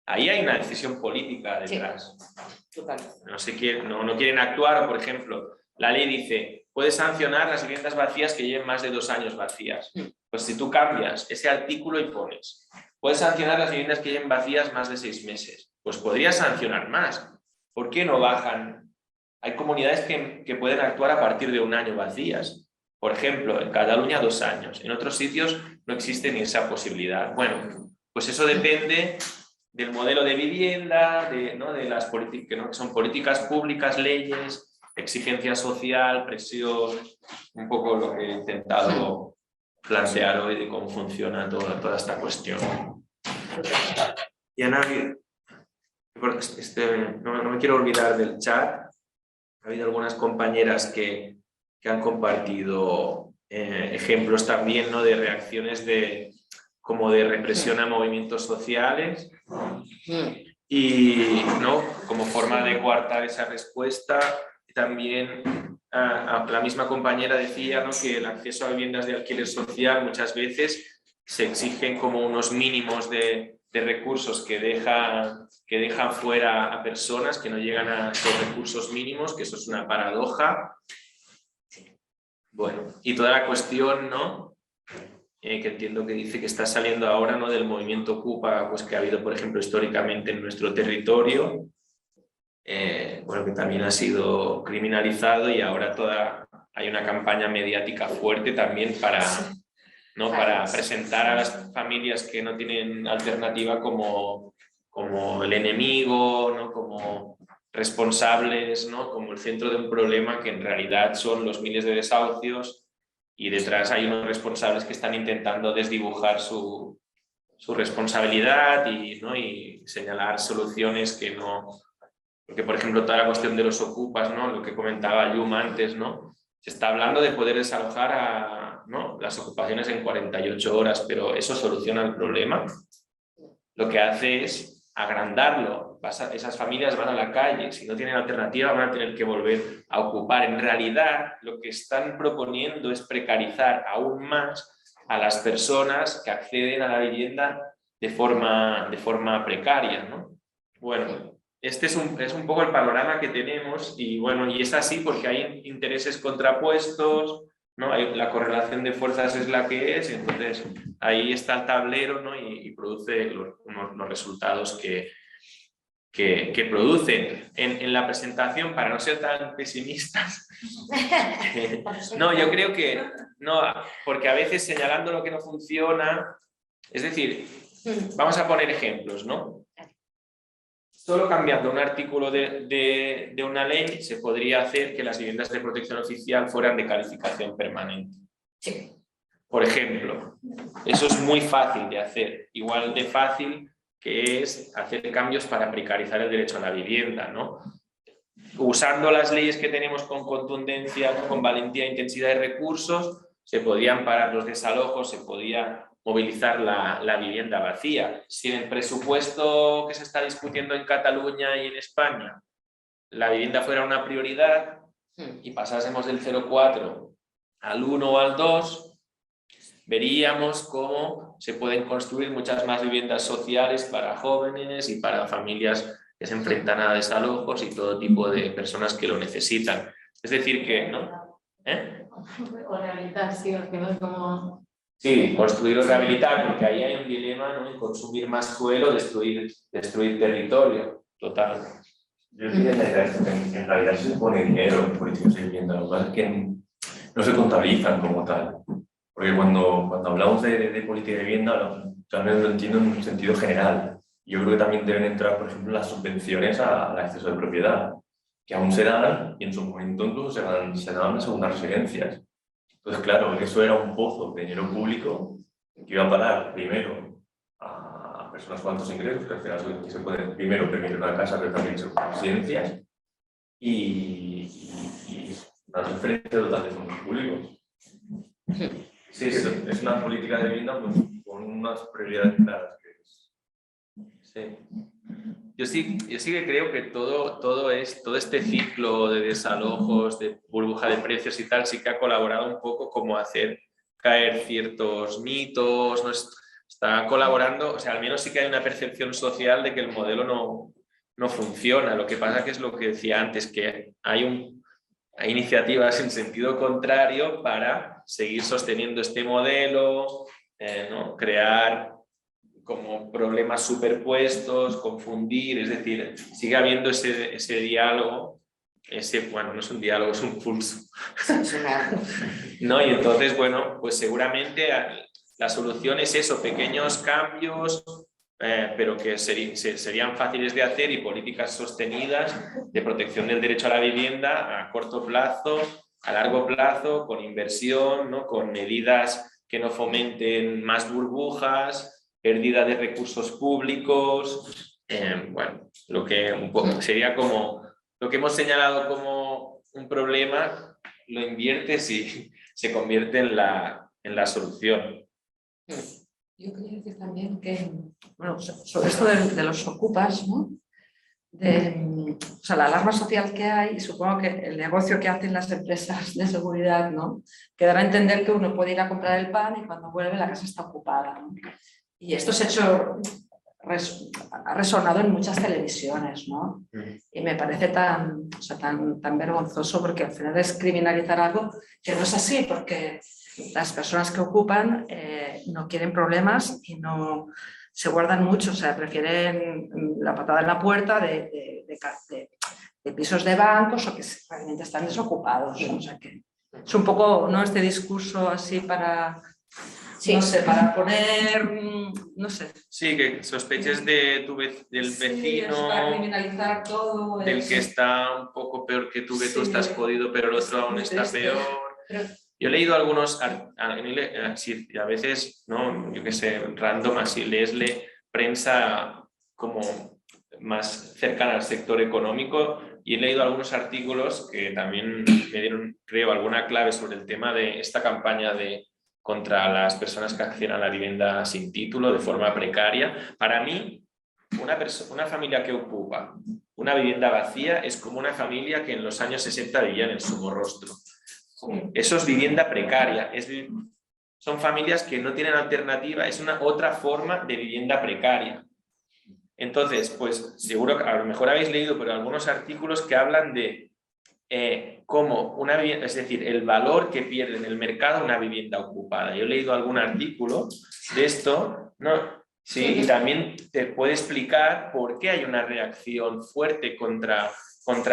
ahí hay una decisión política detrás. Sí, total. No quieren actuar, o por ejemplo, la ley dice, puedes sancionar las viviendas vacías que lleven más de 2 años vacías. Pues si tú cambias ese artículo y pones, puedes sancionar las viviendas que lleven vacías más de 6 meses, pues podrías sancionar más. ¿Por qué no bajan? Hay comunidades que pueden actuar a partir de 1 año vacías. Por ejemplo, en Cataluña 2 años. En otros sitios no existe ni esa posibilidad. Bueno, pues eso depende del modelo de vivienda, de las políticas, que son políticas públicas, leyes, exigencia social, presión, un poco lo que he intentado plantear hoy de cómo funciona toda esta cuestión. Y Ana, no me quiero olvidar del chat. Ha habido algunas compañeras que han compartido ejemplos también, ¿no?, de reacciones como de represión a movimientos sociales y, ¿no?, como forma de coartar esa respuesta. También la misma compañera decía, ¿no?, que el acceso a viviendas de alquiler social muchas veces se exigen como unos mínimos de recursos que dejan fuera a personas que no llegan a esos recursos mínimos, que eso es una paradoja. Bueno, y toda la cuestión, ¿no?, que entiendo que dice que está saliendo ahora, ¿no?, del movimiento Ocupa, pues que ha habido, por ejemplo, históricamente en nuestro territorio, bueno, que también ha sido criminalizado, y ahora hay una campaña mediática fuerte también para presentar a las familias que no tienen alternativa como el enemigo, ¿no?, como responsables, ¿no?, como el centro de un problema que en realidad son los miles de desahucios, y detrás hay unos responsables que están intentando desdibujar su responsabilidad y señalar soluciones que no... Porque, por ejemplo, toda la cuestión de los ocupas, ¿no?, lo que comentaba Yuma antes, ¿no?, se está hablando de poder desalojar las ocupaciones en 48 horas, pero ¿eso soluciona el problema? Lo que hace es agrandarlo. Esas familias van a la calle, si no tienen alternativa van a tener que volver a ocupar. En realidad, lo que están proponiendo es precarizar aún más a las personas que acceden a la vivienda de forma precaria, ¿no? Bueno, este es un poco el panorama que tenemos, y bueno, y es así porque hay intereses contrapuestos, ¿no? La correlación de fuerzas es la que es, entonces ahí está el tablero, ¿no?, y produce los resultados que producen. En la presentación, para no ser tan pesimistas, no, yo creo que no, porque a veces señalando lo que no funciona, es decir, vamos a poner ejemplos, ¿no? solo cambiando un artículo de una ley se podría hacer que las viviendas de protección oficial fueran de calificación permanente. Sí. Por ejemplo, eso es muy fácil de hacer, igual de fácil que es hacer cambios para precarizar el derecho a la vivienda, ¿no? Usando las leyes que tenemos con contundencia, con valentía, intensidad y recursos, se podían parar los desalojos, se podía movilizar la vivienda vacía. Si en el presupuesto que se está discutiendo en Cataluña y en España la vivienda fuera una prioridad y pasásemos del 0,4 al 1 o al 2, veríamos cómo se pueden construir muchas más viviendas sociales para jóvenes y para familias que se enfrentan a desalojos y todo tipo de personas que lo necesitan. Es decir que, ¿no? O rehabilitar, sí, al final como... Sí, construir o rehabilitar, porque ahí hay un dilema, ¿no? En consumir más suelo, destruir territorio, total. Yo diría que en realidad se pone dinero en políticas de vivienda, lo que pasa es que no se contabilizan como tal. Porque cuando hablamos de política de vivienda, también lo entiendo en un sentido general. Yo creo que también deben entrar, por ejemplo, las subvenciones al acceso de propiedad, que aún se dan y en su momento incluso se daban las segundas residencias. Entonces, claro, eso era un pozo de dinero público que iba a parar primero a personas con altos ingresos, que al final se puede primero permitir una casa, pero también segundas residencias, y una transferencia total de fondos públicos. Sí, es una política de vivienda pues, con unas prioridades claras. Sí. Yo sí que creo que todo este ciclo de desalojos, de burbuja de precios y tal, sí que ha colaborado un poco como a hacer caer ciertos mitos, ¿no? Está colaborando, o sea, al menos sí que hay una percepción social de que el modelo no funciona. Lo que pasa que es lo que decía antes, que hay iniciativas en sentido contrario para seguir sosteniendo este modelo, ¿no? Crear como problemas superpuestos, confundir, es decir, sigue habiendo ese diálogo, bueno, no es un diálogo, es un pulso. ¿No? Y entonces, bueno, pues seguramente la solución es eso, pequeños cambios, pero que serían fáciles de hacer y políticas sostenidas de protección del derecho a la vivienda a corto plazo, a largo plazo, con inversión, ¿no? Con medidas que no fomenten más burbujas, pérdida de recursos públicos, bueno, lo que un poco sería como lo que hemos señalado como un problema, lo inviertes y se convierte en la solución. Yo quería decir también que, bueno, sobre esto de los ocupas, ¿no? O sea, la alarma social que hay, y supongo que el negocio que hacen las empresas de seguridad, ¿no? Que dará a entender que uno puede ir a comprar el pan y cuando vuelve la casa está ocupada, ¿no? Y esto ha resonado en muchas televisiones, ¿no? Y me parece tan vergonzoso porque al final es criminalizar algo que no es así, porque las personas que ocupan no quieren problemas y no se guardan mucho, o sea, prefieren la patada en la puerta de pisos de bancos o que realmente están desocupados. O sea que es un poco, ¿no? Este discurso así para... Sí. No sé, para poner, no sé. Sí, que sospeches del vecino, sí, para criminalizar todo. Del que está un poco peor que tú estás jodido, pero el otro aún está peor. Yo he leído algunos, y a veces, ¿no? Yo qué sé, random, así, leesle prensa como más cercana al sector económico y he leído algunos artículos que también me dieron, creo, alguna clave sobre el tema de esta campaña contra las personas que acceden a la vivienda sin título de forma precaria. Para mí, una familia que ocupa una vivienda vacía es como una familia que en los años 60 vivía en el Somorrostro. Eso es vivienda precaria, son familias que no tienen alternativa, es una otra forma de vivienda precaria. Entonces, pues seguro que a lo mejor habéis leído, pero algunos artículos que hablan de cómo una vivienda, es decir, el valor que pierde en el mercado una vivienda ocupada. Yo he leído algún artículo de esto, ¿no? Sí, y también te puede explicar por qué hay una reacción fuerte contra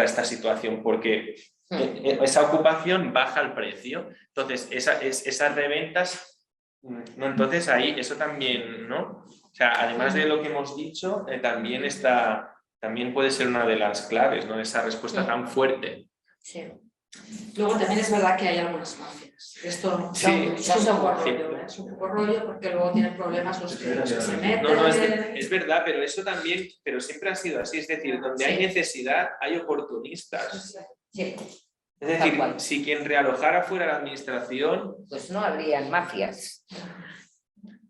esta situación, porque esa ocupación baja el precio, entonces esas reventas, ¿no? Entonces ahí eso también, ¿no? O sea, además de lo que hemos dicho, también está también puede ser una de las claves, ¿no? Esa respuesta tan fuerte. Sí. Luego también es verdad que hay algunas mafias. Esto Sí, es un poco sí. rollo, ¿eh? Es un poco rollo porque luego tienen problemas los que se meten. No, es verdad, pero eso también, pero siempre ha sido así, es decir, donde hay necesidad hay oportunistas. Sí. Es decir, si quien realojara fuera la administración, Pues no habrían mafias.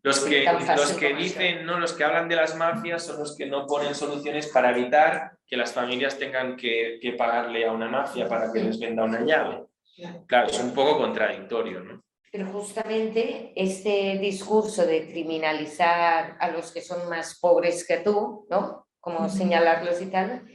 los Sí, que tan fácil como dicen, no, los que hablan de las mafias son los que no ponen soluciones para evitar que las familias tengan que pagarle a una mafia para que les venda una llave. Claro, es un poco contradictorio, ¿no? Pero justamente este discurso de criminalizar a los que son más pobres que tú, ¿no? Como señalarlos y tal,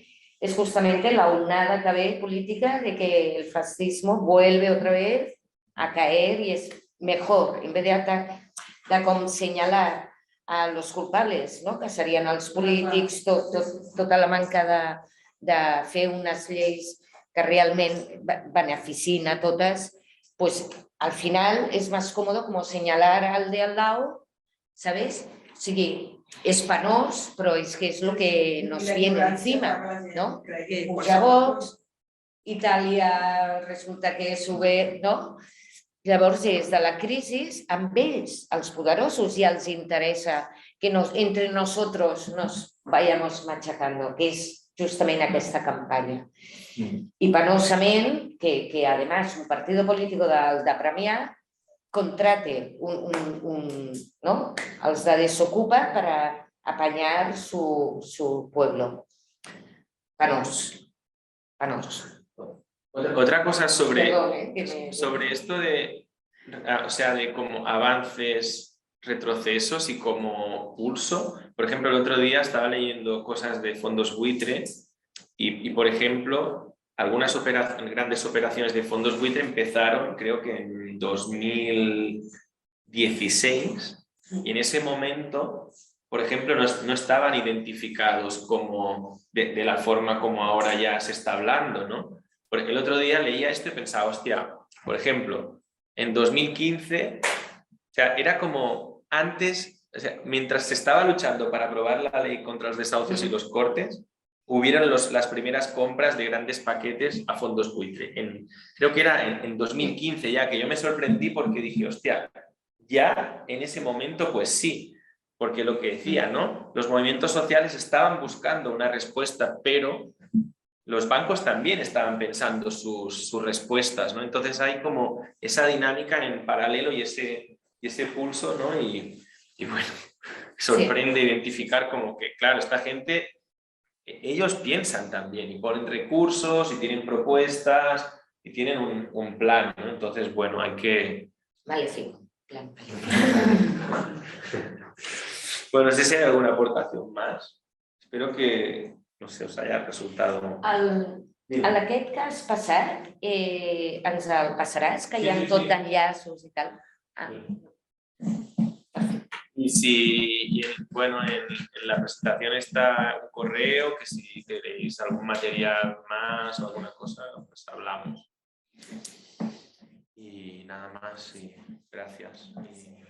es justamente la unada también política de que el fascismo vuelve otra vez a caer y es mejor, en vez de com señalar a los culpables, no? Que serien els polítics, tota la manca de fer unes lleis que realment beneficien a totes, pues al final es más cómodo como señalar al de al lado, ¿sabes? O sigui, és penós, però és que és el que nos viene encima, no? Puja Vox, Itàlia resulta que sube, no? Llavors, des de la crisi, amb ells, els poderosos, ja els interessa que entre nosotros nos vayamos machacando, que és justament aquesta campanya. I penosament que además un partido político de Premià contrate ¿no? els de Desocupa para apañar su pueblo. Panos. Otra cosa sobre Perdón, esto de, o sea, de como avances, retrocesos y como pulso. Por ejemplo, el otro día estaba leyendo cosas de fondos buitre y por ejemplo, algunas grandes operaciones de fondos buitre empezaron, creo que en 2016, y en ese momento, por ejemplo, no estaban identificados como de la forma como ahora ya se está hablando, ¿no? Porque el otro día leía esto y pensaba, hostia, por ejemplo, en 2015, o sea, era como antes, o sea, mientras se estaba luchando para aprobar la ley contra los desahucios y los cortes, hubieron las primeras compras de grandes paquetes a fondos buitre. Creo que era en 2015 ya, que yo me sorprendí porque dije, hostia, ya en ese momento pues sí, porque lo que decía, ¿no? Los movimientos sociales estaban buscando una respuesta, pero los bancos también estaban pensando sus respuestas, ¿no? Entonces hay como esa dinámica en paralelo y ese pulso, ¿no? Y bueno, sorprende identificar como que, claro, esta gente, ellos piensan también y ponen recursos y tienen propuestas y tienen un plan, ¿no? Entonces, bueno, hay que... Maléfico. Plan. Bueno, no sé si hay alguna aportación más. Espero que, no sé, us haya resultado... En aquest cas passat, ens el passaràs, que hi ha tot d'enllaços i tal. Y bueno, en la presentación está un correo, que si queréis algún material más o alguna cosa, pues hablamos. Y nada más, y gracias. Y...